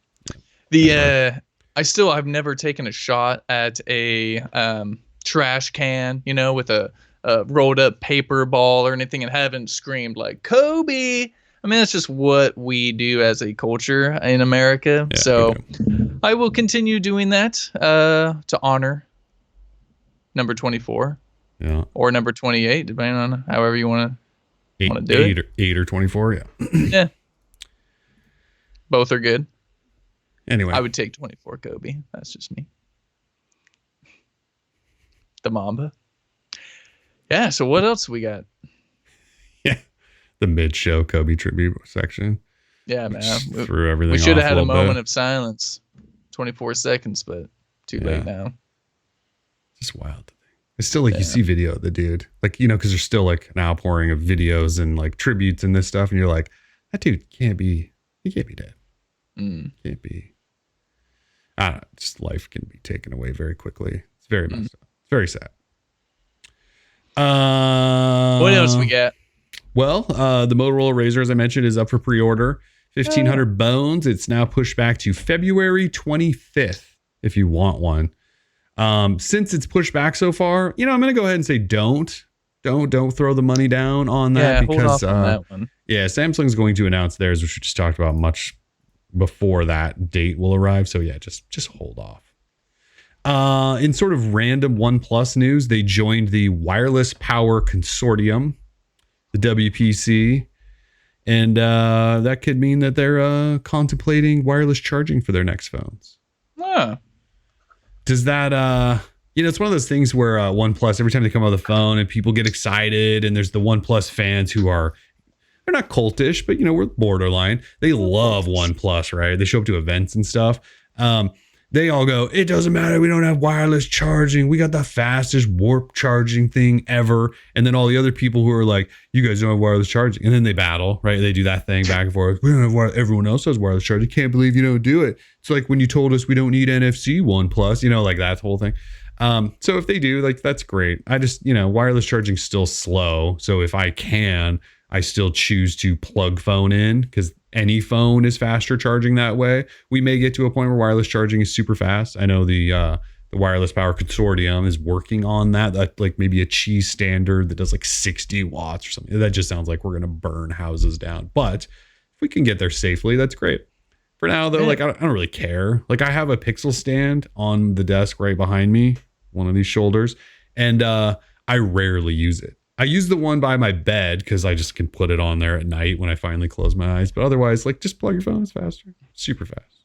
I've never taken a shot at a trash can, with a rolled up paper ball or anything, and haven't screamed like Kobe. I mean, that's just what we do as a culture in America. Yeah, so I will continue doing that to honor number 24 or number 28, depending on however you want to do it. 8 or 24. Yeah. Yeah. Both are good. Anyway, I would take 24 Kobe. That's just me. The Mamba. Yeah, so what else we got? Yeah, the mid-show Kobe tribute section. Yeah, man. Threw everything. We should have had a moment of silence. 24 seconds, but too late now. Just wild to think. It's still like you see video of the dude, like because there's still like an outpouring of videos and like tributes and this stuff, and you're like, that dude can't be dead. Can't be. I don't know. Just life can be taken away very quickly. It's very messed up. It's very sad. What else we got? Well, the Motorola Razr, as I mentioned, is up for pre-order. 1,500 bones. It's now pushed back to February 25th if you want one. Since it's pushed back so far, I'm going to go ahead and say don't throw the money down on that, because hold off on that one. Yeah, Samsung's going to announce theirs, which we just talked about, much before that date will arrive. So yeah, just hold off. In sort of random OnePlus news, they joined the Wireless Power Consortium, the WPC, and that could mean that they're contemplating wireless charging for their next phones. Does that, it's one of those things where OnePlus, every time they come out with a phone and people get excited, and there's the OnePlus fans who they're not cultish, but we're borderline. They love OnePlus, right? They show up to events and stuff. They all go, it doesn't matter. We don't have wireless charging. We got the fastest warp charging thing ever. And then all the other people who are like, you guys don't have wireless charging. And then they battle, right? They do that thing back and forth. We don't have everyone else has wireless charging. Can't believe you don't do it. It's like when you told us we don't need NFC OnePlus, like that whole thing. So if they do, like, that's great. I just, wireless charging is still slow. So if I can, I still choose to plug phone in, because any phone is faster charging that way. We may get to a point where wireless charging is super fast. I know the Wireless Power Consortium is working on that, like maybe a cheese standard that does like 60 watts or something. That just sounds like we're going to burn houses down. But if we can get there safely, that's great. For now, though, like I don't really care. Like I have a Pixel stand on the desk right behind me, one of these shoulders, and I rarely use it. I use the one by my bed because I just can put it on there at night when I finally close my eyes. But otherwise, like, just plug your phone. It's faster. Super fast.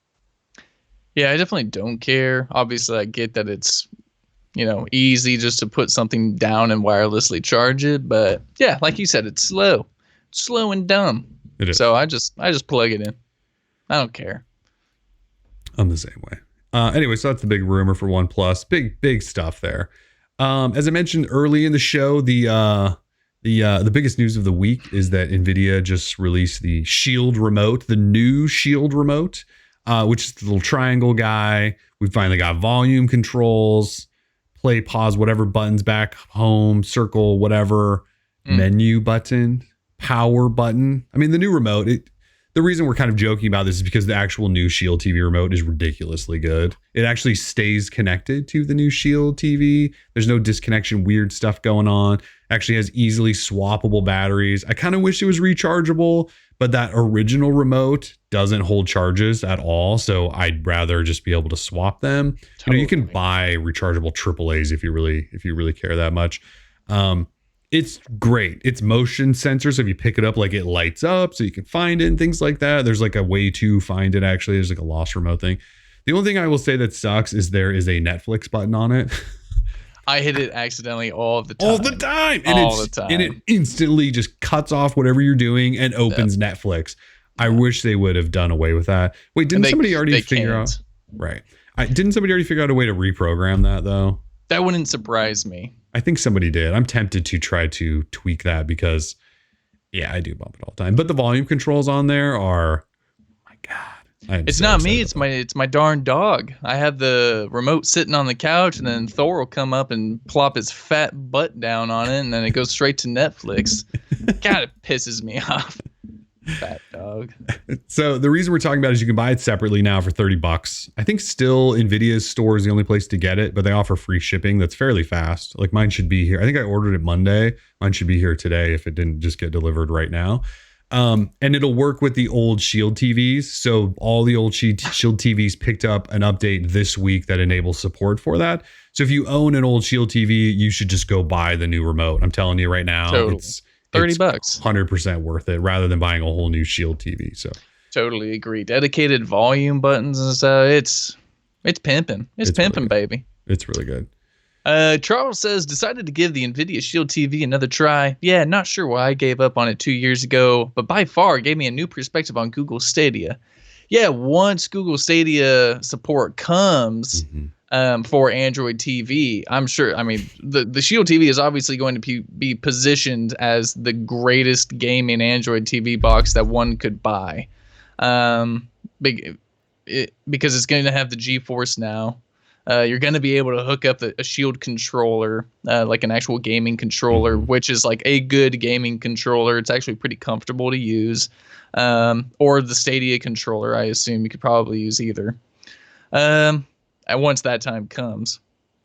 Yeah, I definitely don't care. Obviously, I get that it's, easy just to put something down and wirelessly charge it, but yeah, like you said, it's slow and dumb. It So is. I just plug it in. I don't care. I'm the same way. Anyway, so that's the big rumor for OnePlus. Big stuff there. As I mentioned early in the show, the biggest news of the week is that Nvidia just released the Shield remote, the new Shield remote, which is the little triangle guy. We finally got volume controls, play, pause, whatever buttons, back, home, circle, whatever, menu button, power button. I mean, the new remote, the reason we're kind of joking about this is because the actual new Shield TV remote is ridiculously good. It actually stays connected to the new Shield TV. There's no disconnection, weird stuff going on. Actually has easily swappable batteries. I kind of wish it was rechargeable, but that original remote doesn't hold charges at all. So I'd rather just be able to swap them. Totally. You can buy rechargeable AAAs if you really care that much. It's great. It's motion sensor. So if you pick it up, like it lights up so you can find it and things like that. There's like a way to find it. Actually, there's like a lost remote thing. The only thing I will say that sucks is there is a Netflix button on it. I hit it accidentally all the time. All the time. And it instantly just cuts off whatever you're doing and opens Netflix. I wish they would have done away with that. Wait, didn't somebody already figure out? Right. Didn't somebody already figure out a way to reprogram that though? That wouldn't surprise me. I think somebody did. I'm tempted to try to tweak that because, yeah, I do bump it all the time. But the volume controls on there are, oh my God. It's not me. It's my darn dog. I have the remote sitting on the couch, and then Thor will come up and plop his fat butt down on it, and then it goes straight to Netflix. God, it pisses me off. Fat dog. So the reason we're talking about it is you can buy it separately now for $30. I think still Nvidia's store is the only place to get it, but they offer free shipping that's fairly fast. Like mine should be here. I think I ordered it Monday. Mine should be here today if it didn't just get delivered right now. And it'll work with the old Shield TVs. So all the old Shield TVs picked up an update this week that enables support for that. So if you own an old Shield TV, you should just go buy the new remote. I'm telling you right now. Totally. It's $30, 100% worth it rather than buying a whole new Shield TV. So totally agree. Dedicated volume buttons and stuff. It's pimping. It's pimping, really baby. It's really good. Charles says, decided to give the Nvidia Shield TV another try. Yeah, not sure why I gave up on it 2 years ago, but by far gave me a new perspective on Google Stadia. Yeah, once Google Stadia support comes for Android TV, I'm sure. I mean, the Shield TV is obviously going to be positioned as the greatest gaming Android TV box that one could buy, because it's going to have the GeForce Now. You're going to be able to hook up a Shield controller, like an actual gaming controller, which is like a good gaming controller. It's actually pretty comfortable to use. Or the Stadia controller, I assume you could probably use either. And once that time comes.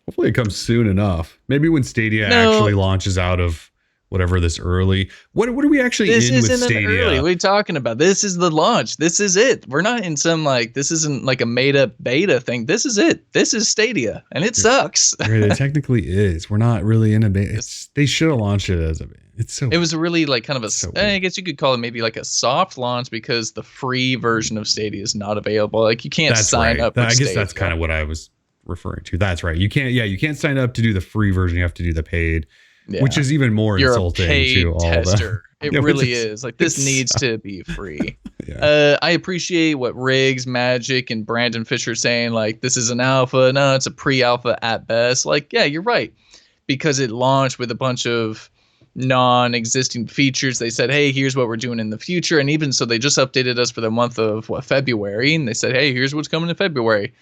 Hopefully it comes soon enough. Maybe when Stadia actually launches out of whatever this early. What are we actually in with Stadia? Early. What are you talking about? This is the launch. This is it. We're not in some this isn't like a made up beta thing. This is it. This is Stadia, and it sucks. It technically is. We're not really in a beta. They should have launched it as a beta. It was really like kind of I guess you could call it maybe like a soft launch because the free version of Stadia is not available. Like you can't sign up. I guess that's kind of what I was referring to. That's right. You can't sign up to do do the free version. You have to do the paid. Yeah. Which is even more insulting to all tester. It really is. Like this needs to be free. I appreciate what Riggs, Magic, and Brandon Fisher saying. Like this is an alpha. No, it's a pre-alpha at best. Like yeah, you're right, because it launched with a bunch of non-existing features. They said, hey, here's what we're doing in the future, and even so, they just updated us for the month of February, and they said, hey, here's what's coming in February.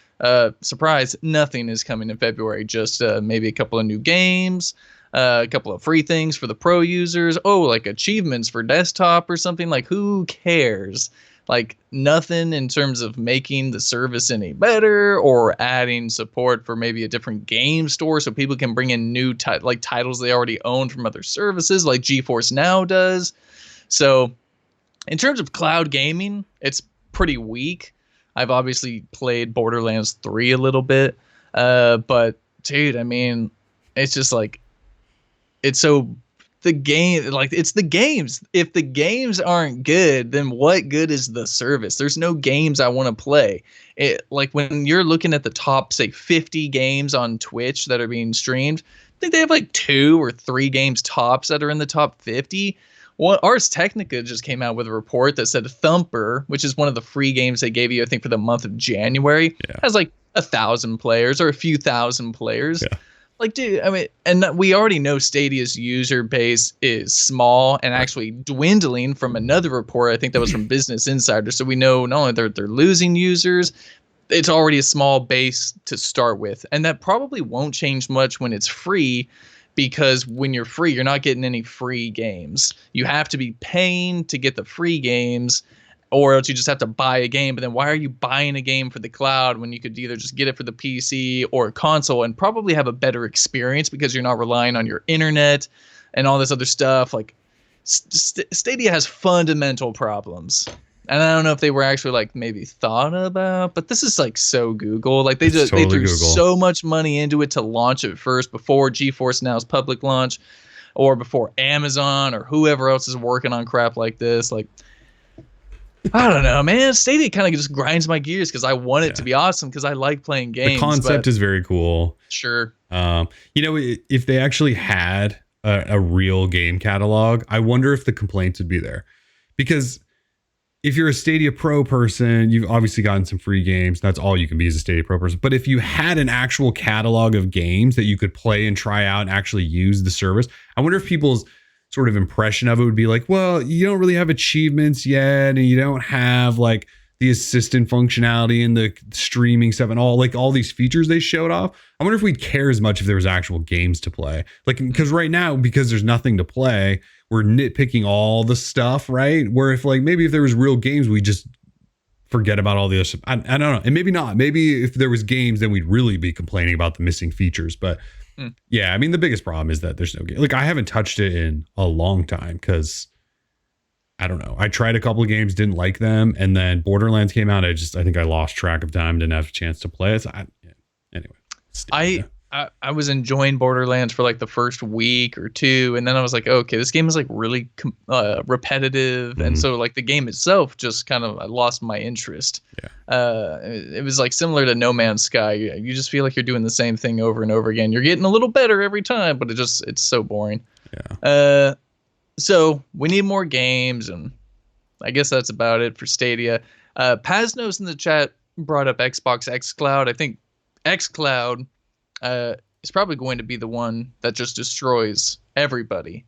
Surprise, nothing is coming in February. Just maybe a couple of new games. A couple of free things for the pro users. Oh, like achievements for desktop or something. Like, who cares? Like, nothing in terms of making the service any better or adding support for maybe a different game store so people can bring in new titles they already own from other services like GeForce Now does. So, in terms of cloud gaming, it's pretty weak. I've obviously played Borderlands 3 a little bit. But, dude, I mean, it's just like, it's so the game, like it's the games. If the games aren't good, then what good is the service? There's no games I want to play. Like when you're looking at the top, say 50 games on Twitch that are being streamed, I think they have like 2 or 3 games tops that are in the top 50. Well, Ars Technica just came out with a report that said Thumper, which is one of the free games they gave you, I think, for the month of January, has like 1,000 players or a few thousand players. Yeah. Like, dude, I mean, and we already know Stadia's user base is small and actually dwindling from another report. I think that was from Business Insider. So we know not only they're losing users, it's already a small base to start with. And that probably won't change much when it's free, because when you're free, you're not getting any free games. You have to be paying to get the free games, or else you just have to buy a game. But then why are you buying a game for the cloud when you could either just get it for the PC or console and probably have a better experience because you're not relying on your internet and all this other stuff? Like Stadia has fundamental problems. And I don't know if they were actually like maybe thought about, but this is like so Google. Like they threw Google so much money into it to launch it first before GeForce Now's public launch, or before Amazon or whoever else is working on crap like this. Like, I don't know, man. Stadia kind of just grinds my gears because I want it to be awesome because I like playing games. The concept is very cool. Sure. You know, if they actually had a real game catalog, I wonder if the complaints would be there. Because if you're a Stadia Pro person, you've obviously gotten some free games. That's all you can be as a Stadia Pro person. But if you had an actual catalog of games that you could play and try out and actually use the service, I wonder if people's sort of impression of it would be like, well, you don't really have achievements yet, and you don't have like the assistant functionality and the streaming stuff and all these features they showed off. I wonder if we'd care as much if there was actual games to play. Like, because right now, because there's nothing to play, we're nitpicking all the stuff, right? Where if if there was real games, we just forget about all the other stuff. I don't know. And maybe not. Maybe if there was games, then we'd really be complaining about the missing features. But yeah, I mean, the biggest problem is that there's no game. Like, I haven't touched it in a long time because I don't know. I tried a couple of games, didn't like them. And then Borderlands came out. I think I lost track of time, didn't have a chance to play it. So anyway. I was enjoying Borderlands for like the first week or two, and then I was like, okay, this game is like really repetitive, and so like the game itself just kind of, I lost my interest. It was like similar to No Man's Sky. You just feel like you're doing the same thing over and over again. You're getting a little better every time, but it's so boring. So we need more games, and I guess that's about it for Stadia. Paznos in the chat brought up Xbox xCloud. I think xCloud is probably going to be the one that just destroys everybody,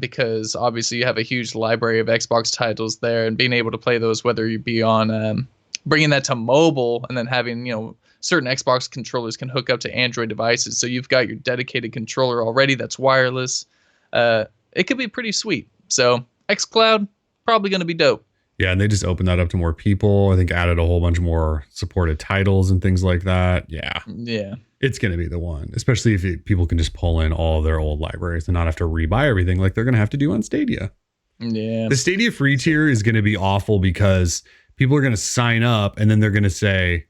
because obviously you have a huge library of Xbox titles there, and being able to play those, whether you be on bringing that to mobile, and then having certain Xbox controllers can hook up to Android devices, so you've got your dedicated controller already that's wireless. It could be pretty sweet. So xCloud probably going to be dope. Yeah, and they just opened that up to more people. I think added a whole bunch more supported titles and things like that. Yeah. It's going to be the one, especially if people can just pull in all of their old libraries and not have to rebuy everything like they're going to have to do on Stadia. Yeah. The Stadia free tier is going to be awful because people are going to sign up and then they're going to say,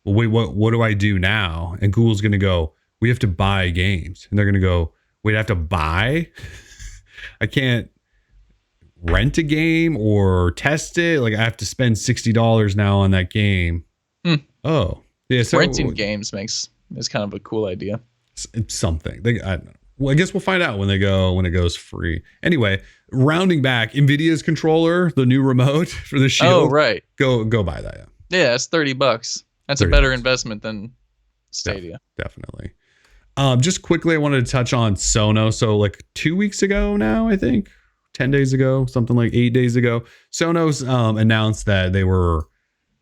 well, wait, what do I do now? And Google's going to go, we have to buy games. And they're going to go, wait, I have to buy? I can't rent a game or test it. Like, I have to spend $60 now on that game. Oh, yeah. So renting games is kind of a cool idea. It's something. I don't know. Well, I guess we'll find out when it goes free. Anyway, rounding back, Nvidia's controller, the new remote for the Shield. Oh, right. Go buy that. Yeah, it's $30. That's a better investment than Stadia. Definitely. Just quickly, I wanted to touch on Sonos. So like 2 weeks ago now, I think 10 days ago, something like 8 days ago, Sonos announced that they were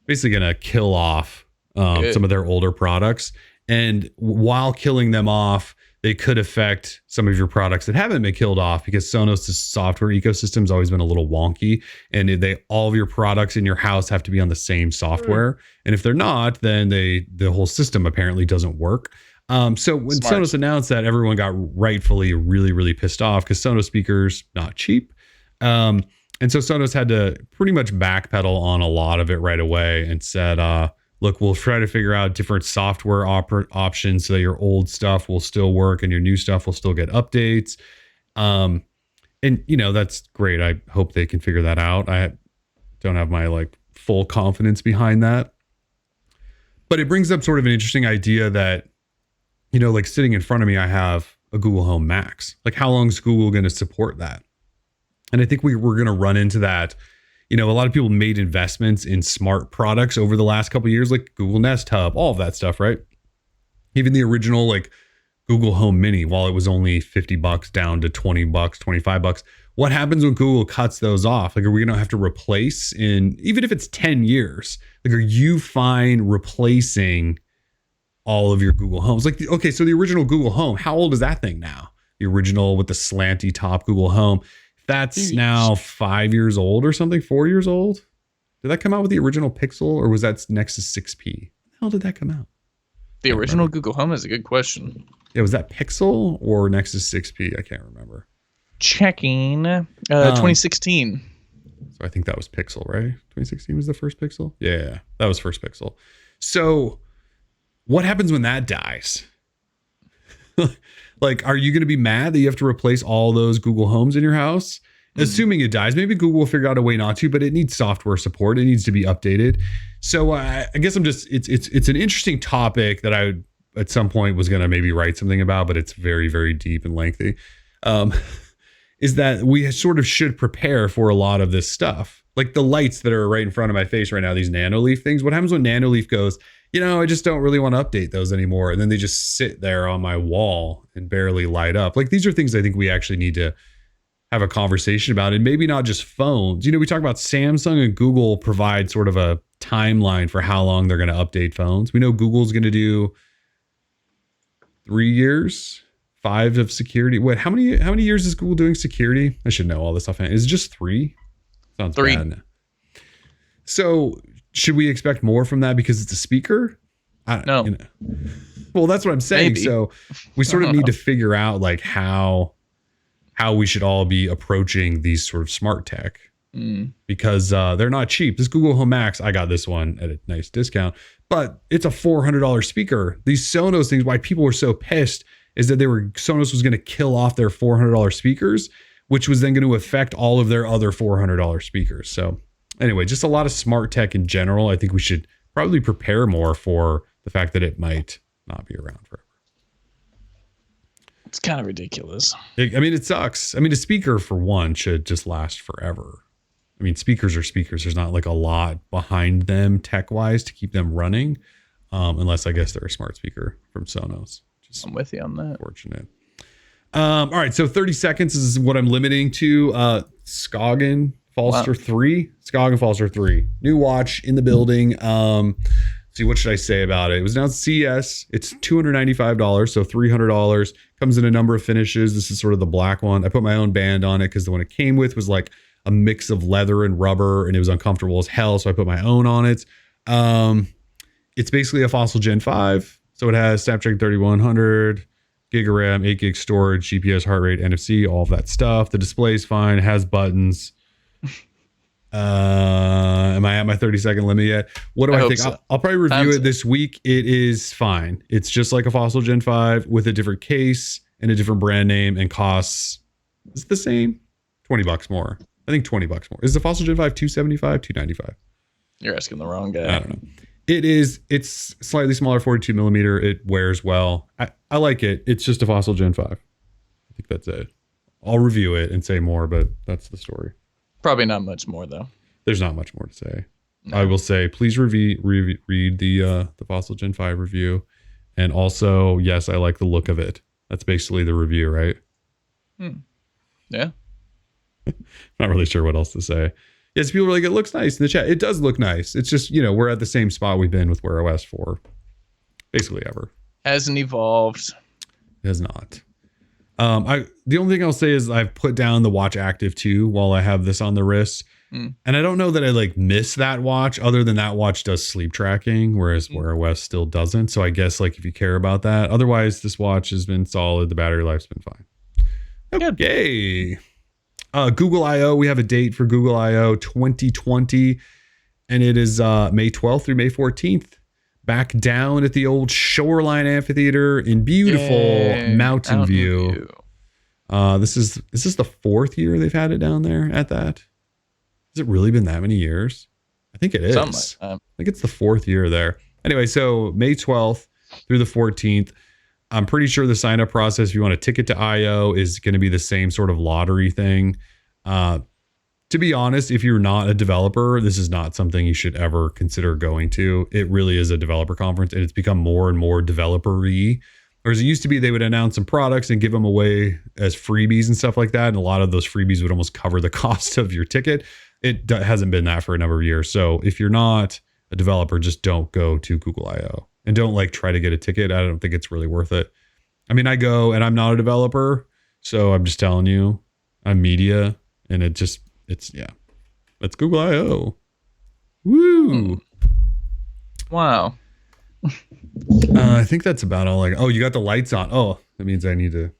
basically going to kill off some of their older products. And while killing them off, they could affect some of your products that haven't been killed off, because Sonos' software ecosystem has always been a little wonky, and all of your products in your house have to be on the same software. And if they're not, then the whole system apparently doesn't work. So when Sonos announced that, everyone got rightfully really, really pissed off, because Sonos speakers, not cheap. And so Sonos had to pretty much backpedal on a lot of it right away and said, look, we'll try to figure out different software options so that your old stuff will still work and your new stuff will still get updates. And that's great. I hope they can figure that out. I don't have my like full confidence behind that, but it brings up sort of an interesting idea that, like sitting in front of me, I have a Google Home Max. Like, how long is Google going to support that? And I think we're going to run into that. A lot of people made investments in smart products over the last couple of years, like Google Nest Hub, all of that stuff, right? Even the original like Google Home Mini, while it was only $50 down to $20, $25. What happens when Google cuts those off? Like, are we going to have to replace even if it's 10 years? Like, are you fine replacing all of your Google Homes? Like, so the original Google Home, how old is that thing now? The original with the slanty top Google Home. That's now 5 years old or something, 4 years old. Did that come out with the original Pixel, or was that Nexus 6P? When the hell did that come out? The original Google Home is a good question. Yeah, was that Pixel or Nexus 6P? I can't remember. Checking. 2016. So I think that was Pixel, right? 2016 was the first Pixel? Yeah, that was first Pixel. So what happens when that dies? Like, are you going to be mad that you have to replace all those Google Homes in your house? Assuming it dies, maybe Google will figure out a way not to, but it needs software support. It needs to be updated. So I guess it's an interesting topic that I at some point was going to maybe write something about, but it's very, very deep and lengthy. Is that we sort of should prepare for a lot of this stuff. Like the lights that are right in front of my face right now, these Nanoleaf things. What happens when Nanoleaf goes, I just don't really want to update those anymore. And then they just sit there on my wall and barely light up. Like, these are things I think we actually need to have a conversation about, and maybe not just phones. We talk about Samsung and Google provide sort of a timeline for how long they're going to update phones. We know Google's going to do 3 years, 5 of security. Wait, how many years is Google doing security? I should know all this stuff. Is it just 3? Sounds 3. bad. So should we expect more from that because it's a speaker? No. Well, that's what I'm saying. Maybe. So we sort of need to figure out like how we should all be approaching these sort of smart tech, because they're not cheap. This Google Home Max, I got this one at a nice discount, but it's a $400 speaker. These Sonos things, why people were so pissed is that Sonos was going to kill off their $400 speakers, which was then going to affect all of their other $400 speakers. So anyway, just a lot of smart tech in general. I think we should probably prepare more for the fact that it might not be around forever. It's kind of ridiculous. It sucks. A speaker, for one, should just last forever. Speakers are speakers. There's not like a lot behind them tech-wise to keep them running, unless I guess they're a smart speaker from Sonos. I'm with you on that. Fortunate. All right, so 30 seconds is what I'm limiting to. Skagen Falster 3. Skagen Falster 3. New watch in the building. See, what should I say about it? It was announced CES. It's $295, so $300. Comes in a number of finishes. This is sort of the black one. I put my own band on it because the one it came with was like a mix of leather and rubber, and it was uncomfortable as hell, so I put my own on it. It's basically a Fossil Gen 5, so it has Snapdragon 3100, gig of RAM, 8 gig storage, GPS, heart rate, NFC, all of that stuff. The display's fine. It has buttons. Am I at my 30-second limit yet? What do I think? So. I'll probably review it this week. It is fine. It's just like a Fossil Gen 5 with a different case and a different brand name, and costs, is it the same? $20 more. I think $20 more. Is the Fossil Gen 5 $275, $295? You're asking the wrong guy. I don't know. It's slightly smaller, 42 millimeter. It wears well. I like it. It's just a Fossil Gen 5. I think that's it. I'll review it and say more, but that's the story. Probably not much more, though. There's not much more to say. No. I will say, please read the Fossil Gen 5 review. And also, yes, I like the look of it. That's basically the review, right? Yeah. Not really sure what else to say. Yes, people are like, it looks nice in the chat. It does look nice. It's just, we're at the same spot we've been with Wear OS for basically ever. Hasn't evolved. It has not. The only thing I'll say is I've put down the Watch Active 2 while I have this on the wrist. And I don't know that I miss that watch, other than that watch does sleep tracking, whereas Wear OS still doesn't. So I guess if you care about that, otherwise this watch has been solid. The battery life's been fine. Okay. Google I/O. We have a date for Google I/O 2020, and it is May 12th through May 14th. Back down at the old Shoreline Amphitheater in beautiful Mountain View. Is this the 4th year they've had it down there at that? Has it really been that many years? I think it is. Something like that. I think it's the 4th year there. Anyway, so May 12th through the 14th. I'm pretty sure the sign up process, if you want a ticket to IO, is going to be the same sort of lottery thing. To be honest, if you're not a developer, this is not something you should ever consider going to. It really is a developer conference, and it's become more and more developer-y. Whereas it used to be they would announce some products and give them away as freebies and stuff like that. And a lot of those freebies would almost cover the cost of your ticket. It hasn't been that for a number of years. So if you're not a developer, just don't go to Google I/O and don't like try to get a ticket. I don't think it's really worth it. I mean, I go and I'm not a developer, so I'm just telling you, I'm media, and it's Google I/O. Woo! Wow. I think that's about all. Oh, you got the lights on. Oh, that means I need to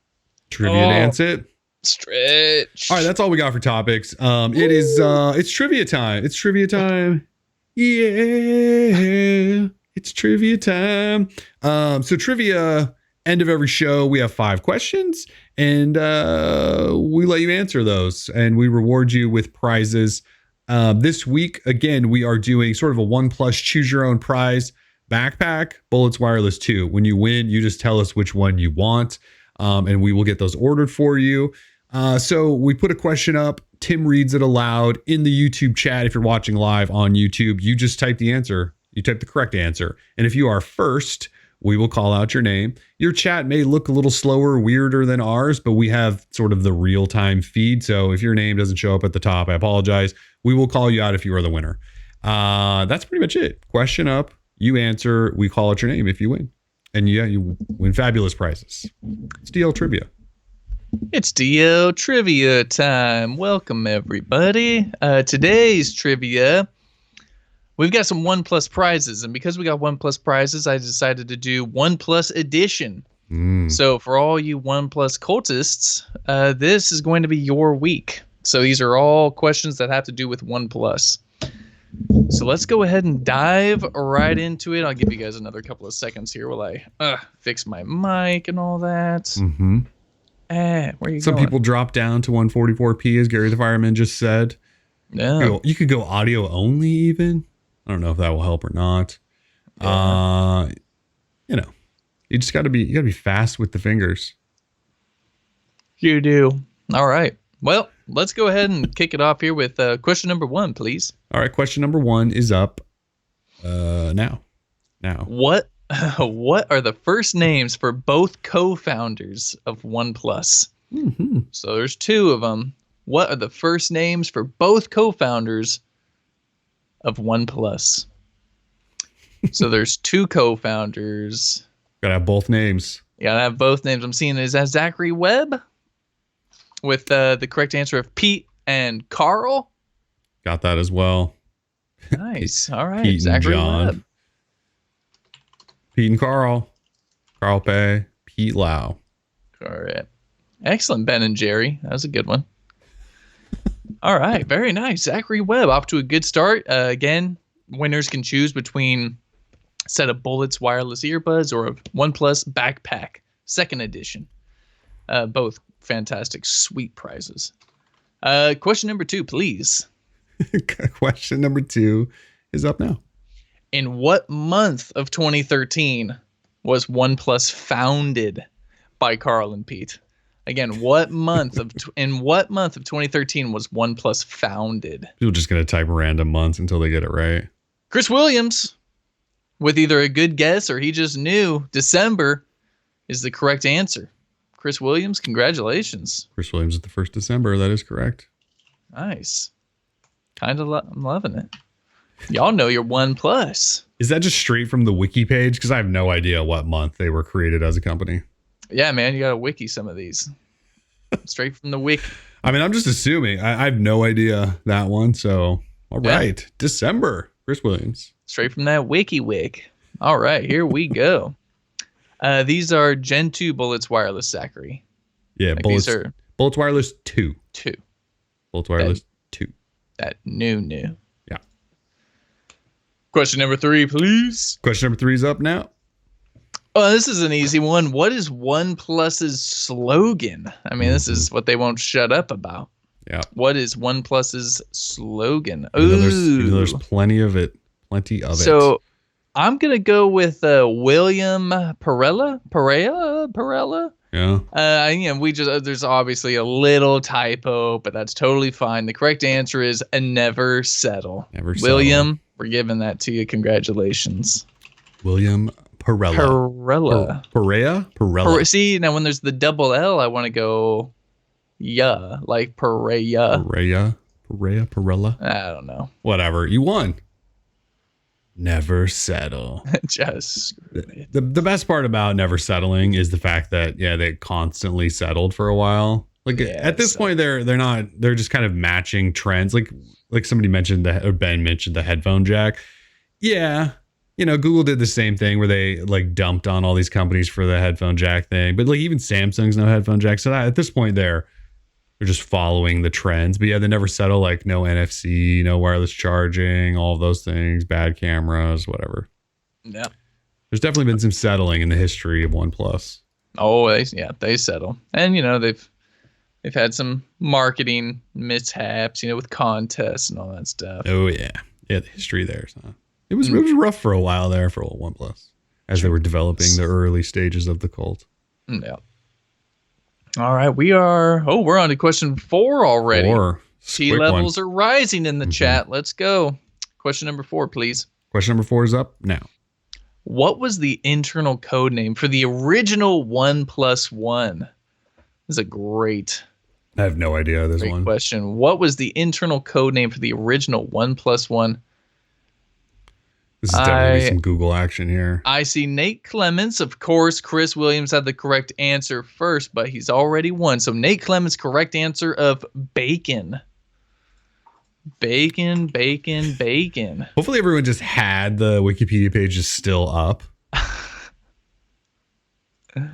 trivia dance it. Stretch. All right, that's all we got for topics. It's trivia time. It's trivia time. Yeah, it's trivia time. So trivia, end of every show, we have 5 questions, and we let you answer those, and we reward you with prizes. This week, again, we are doing sort of a OnePlus choose your own prize backpack, Bullets Wireless 2. When you win, you just tell us which one you want, and we will get those ordered for you. So we put a question up. Tim reads it aloud in the YouTube chat. If you're watching live on YouTube, you just type the answer. You type the correct answer. And if you are first, we will call out your name. Your chat may look a little slower, weirder than ours, but we have sort of the real-time feed. So if your name doesn't show up at the top, I apologize. We will call you out if you are the winner. That's pretty much it. Question up. You answer. We call out your name if you win. And yeah, you win fabulous prizes. It's DL Trivia. It's DL Trivia time. Welcome, everybody. Today's trivia, we've got some OnePlus prizes. And because we got OnePlus prizes, I decided to do OnePlus Edition. So for all you OnePlus cultists, this is going to be your week. So these are all questions that have to do with OnePlus. So let's go ahead and dive right into it. I'll give you guys another couple of seconds here while I fix my mic and all that. Mm-hmm. Where are you Some going? people drop down to 144p, as Gary the Fireman just said. Yeah. You could go audio only even. I don't know if that will help or not. Yeah. You just gotta be fast with the fingers. You do. All right. Well, let's go ahead and kick it off here with question number 1, please. All right, question number 1 is up now. What are the first names for both co-founders of OnePlus? Mm-hmm. So there's 2 of them. What are the first names for both co-founders of OnePlus? So there's 2 co-founders. Gotta have both names. You gotta have both names. I'm seeing is that Zachary Webb with the correct answer of Pete and Carl. Got that as well. Nice. All right. Pete Zachary and John. Webb. Pete and Carl. Carl Pei. Pete Lau. Correct. Excellent, Ben and Jerry. That was a good one. All right. Very nice. Zachary Webb off to a good start. Again, winners can choose between a set of Bullets wireless earbuds or a OnePlus backpack, 2nd edition. Both fantastic, sweet prizes. Question number 2, please. Question number 2 is up now. In what month of 2013 was OnePlus founded by Carl and Pete? Again, in what month of 2013 was OnePlus founded? People are just gonna type random months until they get it right. Chris Williams, with either a good guess or he just knew, December is the correct answer. Chris Williams, congratulations. Chris Williams is the 1st December. That is correct. Nice. I'm loving it. Y'all know your OnePlus. Is that just straight from the wiki page? Because I have no idea what month they were created as a company. Yeah, man, you got to wiki some of these. Straight from the wiki. I mean, I'm just assuming. I have no idea that one. So, all right. December. Chris Williams. Straight from that wiki. All right, here we go. These are Gen 2 Bullets wireless, Zachary. Yeah, Bullets Wireless 2. 2. Bullets Wireless 2. That new. Yeah. Question number 3, please. Question number 3 is up now. Oh, this is an easy one. What is OnePlus's slogan? I mean, this is what they won't shut up about. Yeah. What is OnePlus's slogan? Even though there's plenty of it. So I'm gonna go with William Perella. Yeah. We just there's obviously a little typo, but that's totally fine. The correct answer is never settle. Never settle. William, we're giving that to you. Congratulations. William Perella. Perella. See, now when there's the double L, I want to go like Perella. Perella. I don't know. Whatever. You won. Never settle. Just the best part about never settling is the fact that they constantly settled for a while. Like at this point they're just kind of matching trends. Like somebody mentioned Ben mentioned the headphone jack. Yeah. Google did the same thing where they like dumped on all these companies for the headphone jack thing. But like even Samsung's no headphone jack. So at this point they're just following the trends. But they never settle, like no NFC, no wireless charging, all of those things, bad cameras, whatever. Yeah. There's definitely been some settling in the history of OnePlus. Oh, they settle. And they've had some marketing mishaps, with contests and all that stuff. Oh yeah. Yeah, the history there. So. It was rough for a while there for OnePlus as they were developing the early stages of the cult. Yeah. All right, we're on to question 4 already. T levels are rising in the chat. Let's go. Question number 4, please. Question number 4 is up now. What was the internal code name for the original OnePlus One? This is a great. I have no idea this great one. Question. What was the internal code name for the original OnePlus One? This is definitely some Google action here. I see Nate Clements. Of course, Chris Williams had the correct answer first, but he's already won. So Nate Clements' correct answer of bacon. Bacon. Hopefully everyone just had the Wikipedia page just still up.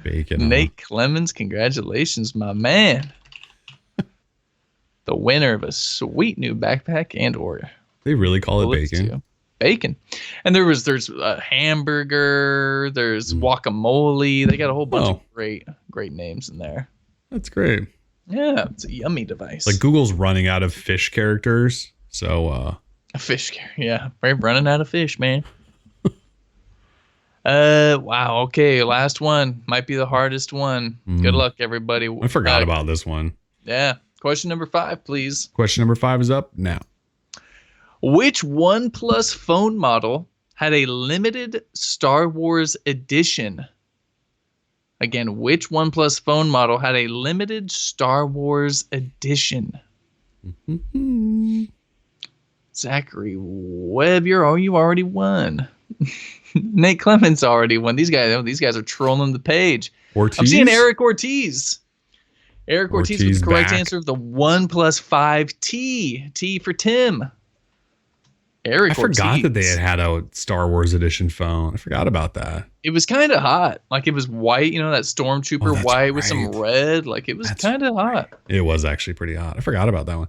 Bacon. Nate Clements, congratulations, my man. The winner of a sweet new backpack and or. They really call it bacon. Bacon. And there's a hamburger, there's guacamole. They got a whole bunch of great names in there. That's great. Yeah, it's a yummy device. Like Google's running out of fish characters, so a fish character. Yeah, we're running out of fish, man. Wow. Okay, last one might be the hardest one. Good luck, everybody. I forgot about this one. Yeah. Question number 5, please. Question number 5 is up now. Which OnePlus phone model had a limited Star Wars edition? Again, which OnePlus phone model had a limited Star Wars edition? Zachary Webb, you already won. Nate Clements already won. These guys are trolling the page. Ortiz? I'm seeing Eric Ortiz. Eric Ortiz with the correct answer of the OnePlus 5T. T for Tim. I forgot that they had a Star Wars edition phone. I forgot about that. It was kind of hot. Like it was white, that Stormtrooper white with some red. Like it was kind of hot. It was actually pretty hot. I forgot about that one.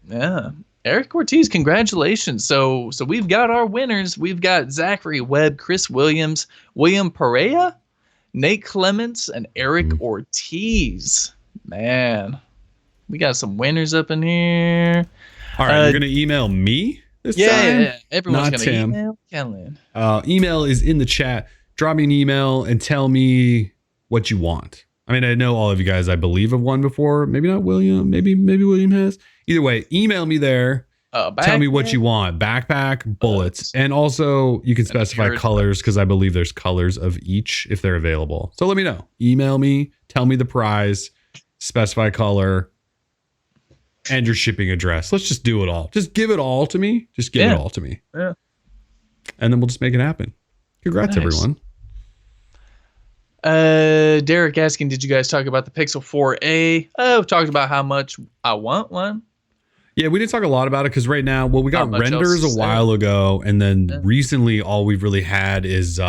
Yeah. Eric Ortiz, congratulations. So we've got our winners. We've got Zachary Webb, Chris Williams, William Perea, Nate Clements, and Eric Ortiz. Man, we got some winners up in here. All right, you're going to email me? Yeah, everyone's going to email Kellen. Email is in the chat. Drop me an email and tell me what you want. I mean, I know all of you guys, I believe, have won before. Maybe not William. Maybe William has. Either way, email me there. Tell me what you want. Backpack, bullets. And also, you can specify colors because I believe there's colors of each if they're available. So let me know. Email me. Tell me the prize. Specify color. And your shipping address. Let's just do it all. Just give it all to me. Just give it all to me. Yeah. And then we'll just make it happen. Congrats, everyone. Derek asking, did you guys talk about the Pixel 4a? Oh, talked about how much I want one. Yeah, we didn't talk a lot about it because right now, we got renders a while ago. And then recently, all we've really had is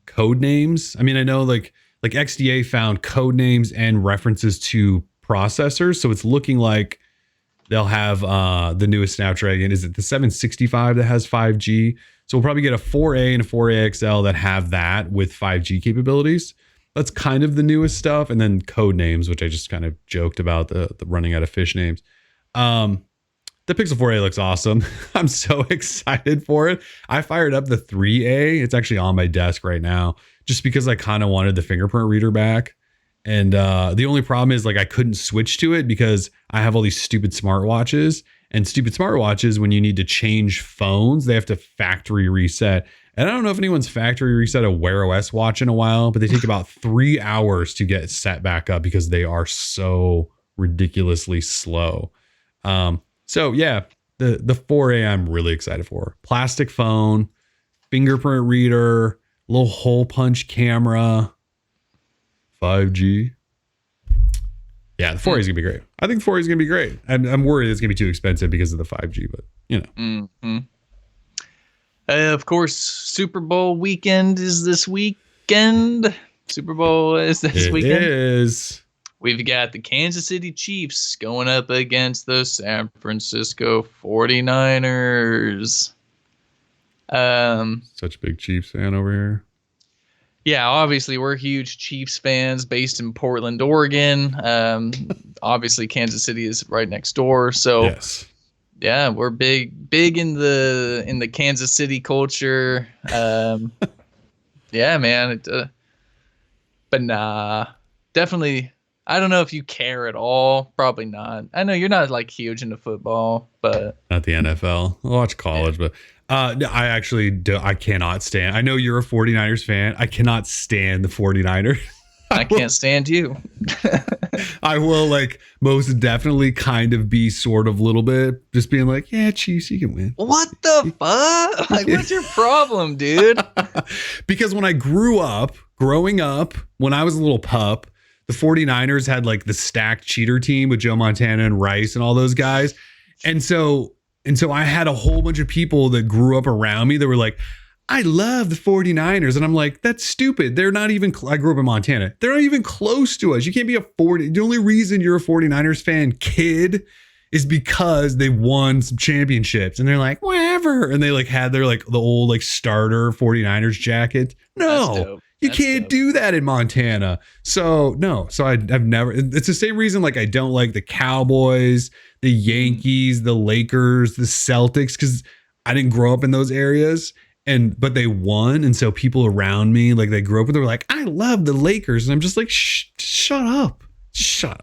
code names. I mean, I know like XDA found code names and references to processors, so it's looking like they'll have the newest Snapdragon. Is it the 765 that has 5G? So we'll probably get a 4A and a 4A XL that have that with 5G capabilities. That's kind of the newest stuff. And then code names, which I just kind of joked about the running out of fish names. The Pixel 4a looks awesome. I'm so excited for it. I fired up the 3A. It's actually on my desk right now just because I kind of wanted the fingerprint reader back. And the only problem is like I couldn't switch to it because I have all these stupid smartwatches, and stupid smartwatches, when you need to change phones, they have to factory reset. And I don't know if anyone's factory reset a Wear OS watch in a while, but they take about 3 hours to get set back up because they are so ridiculously slow. So yeah, the 4A I'm really excited for. Plastic phone, fingerprint reader, little hole punch camera, 5G. Yeah, the 4A is gonna be great. I think the 4A is gonna be great. I'm worried it's gonna be too expensive because of the 5G, but you know. Mm-hmm. Of course, Super Bowl weekend is this weekend. Super Bowl is this weekend. It is. We've got the Kansas City Chiefs going up against the San Francisco 49ers. Such a big Chiefs fan over here. Yeah, obviously we're huge Chiefs fans based in Portland, Oregon. Obviously Kansas City is right next door, so yes. Yeah, we're big in the Kansas City culture. Yeah, man. But nah, definitely. I don't know if you care at all. Probably not. I know you're not like huge into football, but not the NFL. I'll watch college, but I actually do. I cannot stand. I know you're a 49ers fan. I cannot stand the 49ers. I can't stand you. I will like most definitely kind of be sort of little bit just being like, yeah, Chiefs, you can win. What the fuck? Like, what's your problem, dude? Because when I growing up, when I was a little pup, the 49ers had like the stacked cheater team with Joe Montana and Rice and all those guys. And so I had a whole bunch of people that grew up around me that were like, I love the 49ers. And I'm like, that's stupid. They're not even, I grew up in Montana. They're not even close to us. You can't be the only reason you're a 49ers fan, kid, is because they won some championships. And they're like, whatever. And they like had their like the old like starter 49ers jacket. No, you can't do that in Montana. So no, so I've never, it's the same reason like I don't like the Cowboys, the Yankees, the Lakers, the Celtics, because I didn't grow up in those areas. But they won, and so people around me, like they grew up with, they were like, "I love the Lakers," and I'm just like, shut up." So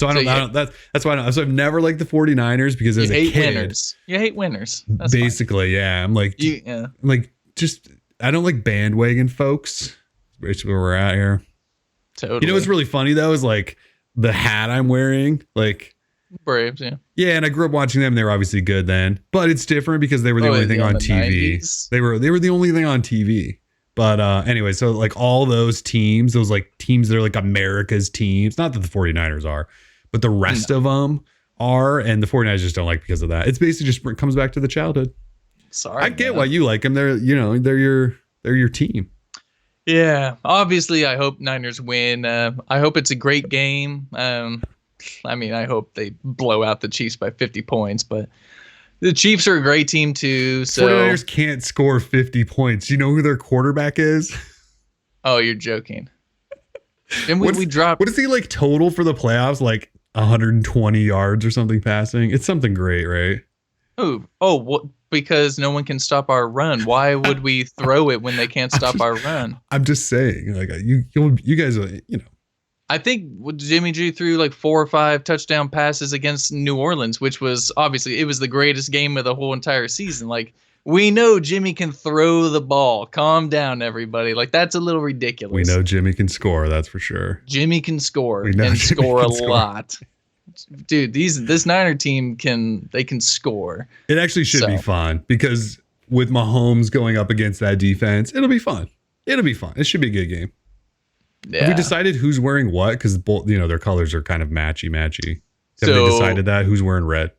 I don't. That's why I don't. So I've never liked the 49ers because as a kid, winners. You hate winners. That's basically, fine. Yeah. I'm like, I don't like bandwagon folks. Which where we're at here. Totally. You know what's really funny though is like the hat I'm wearing, like. Braves, yeah. Yeah, and I grew up watching them. They were obviously good then, but it's different because they were the only thing on TV. 90s? They were the only thing on TV. But anyway, so like all those teams, those like teams that are like America's teams, not that the 49ers are, but the rest of them are, and the 49ers just don't like because of that. It's basically just comes back to the childhood. Sorry, I get why you like them. They're your team. Yeah, obviously I hope Niners win. I hope it's a great game. I mean, I hope they blow out the Chiefs by 50 points, but the Chiefs are a great team too. So 49ers can't score 50 points. You know who their quarterback is? Oh, you're joking. And we dropped. What is he like total for the playoffs? Like 120 yards or something passing? It's something great, right? What? Because no one can stop our run. Why would we throw it when they can't stop our run? I'm just saying, like you guys, you know. I think Jimmy G threw like 4 or 5 touchdown passes against New Orleans, which was obviously it was the greatest game of the whole entire season. Like we know Jimmy can throw the ball. Calm down, everybody. Like that's a little ridiculous. We know Jimmy can score. That's for sure. Jimmy can score and score a lot. Dude, this Niner team can score. It actually should be fun because with Mahomes going up against that defense, it'll be fun. It should be a good game. Yeah. Have we decided who's wearing what? Because both, their colors are kind of matchy. Have they decided that? Who's wearing red?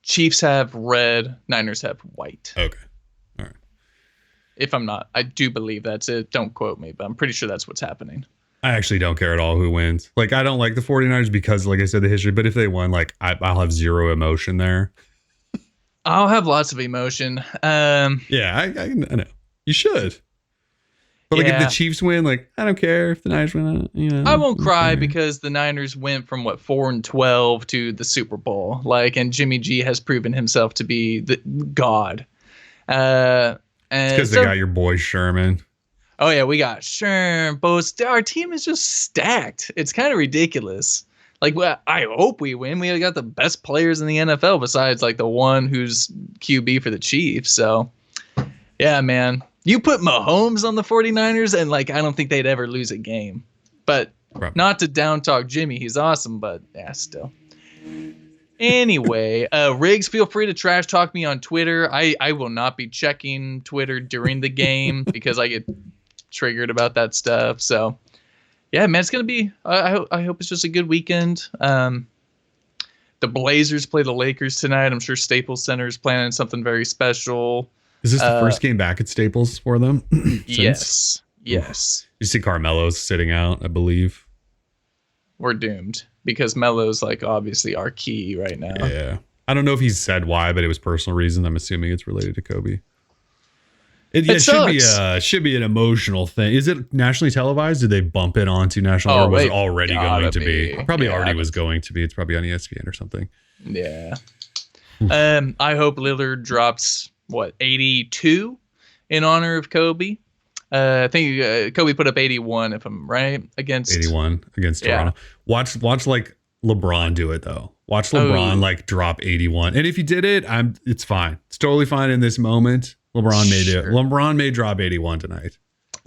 Chiefs have red. Niners have white. Okay. All right. If I'm not, I do believe that's it. Don't quote me, but I'm pretty sure that's what's happening. I actually don't care at all who wins. Like, I don't like the 49ers because, like I said, the history. But if they won, like, I'll have zero emotion there. I'll have lots of emotion. Yeah, I know. You should. But like if the Chiefs win, like I don't care if the Niners win. I won't cry because the Niners went from 4-12 to the Super Bowl. And Jimmy G has proven himself to be the god. And it's because they got your boy Sherman. Oh yeah, we got Sherman. But our team is just stacked. It's kind of ridiculous. I hope we win. We got the best players in the NFL besides the one who's QB for the Chiefs. So, yeah, man. You put Mahomes on the 49ers and I don't think they'd ever lose a game. But not to down talk Jimmy. He's awesome, but yeah, still. Anyway, Riggs, feel free to trash talk me on Twitter. I will not be checking Twitter during the game because I get triggered about that stuff. So, yeah, man, it's going to be, I hope it's just a good weekend. The Blazers play the Lakers tonight. I'm sure Staples Center is planning something very special. Is this the first game back at Staples for them? Yes. You see Carmelo's sitting out, I believe. We're doomed because Melo's obviously our key right now. Yeah. I don't know if he's said why, but it was personal reasons. I'm assuming it's related to Kobe. It should be an emotional thing. Is it nationally televised? Did they bump it onto national? Or was it already going to be? Probably already was going to be. It's probably on ESPN or something. Yeah. I hope Lillard drops 82 in honor of Kobe. I think Kobe put up 81 if I'm right against 81 against Toronto. Watch LeBron do it though. Watch LeBron drop 81. And if he did it, it's fine. It's totally fine in this moment. LeBron may do it. LeBron may drop 81 tonight.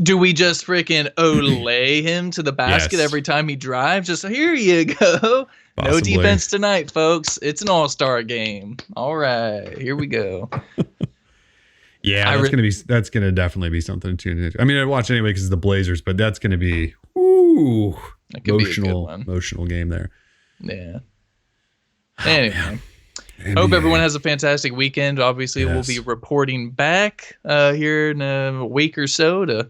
Do we just freaking Olay him to the basket every time he drives? Just here you go. Possibly. No defense tonight, folks. It's an all-star game. All right, here we go. Yeah, that's gonna definitely be something to tune into. I mean, I'd watch anyway because it's the Blazers, but that's gonna be emotional game there. Yeah. Anyway. Hope everyone has a fantastic weekend. Obviously, we'll be reporting back here in a week or so to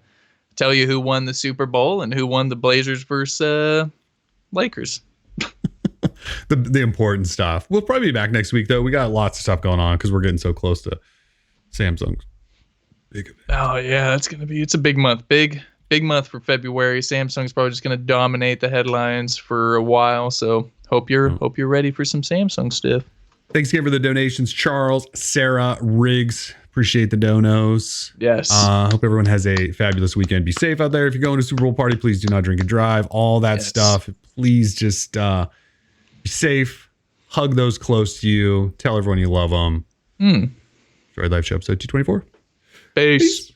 tell you who won the Super Bowl and who won the Blazers versus Lakers. the important stuff. We'll probably be back next week, though. We got lots of stuff going on because we're getting so close to Samsung's big event. Oh, yeah, it's a big month. Big month for February. Samsung's probably just going to dominate the headlines for a while. So hope you're ready for some Samsung stuff. Thanks again for the donations, Charles, Sarah, Riggs. Appreciate the donos. Yes. Hope everyone has a fabulous weekend. Be safe out there. If you're going to a Super Bowl party, please do not drink and drive. All that stuff. Please just be safe. Hug those close to you. Tell everyone you love them. Droid Life Show episode 224. Peace.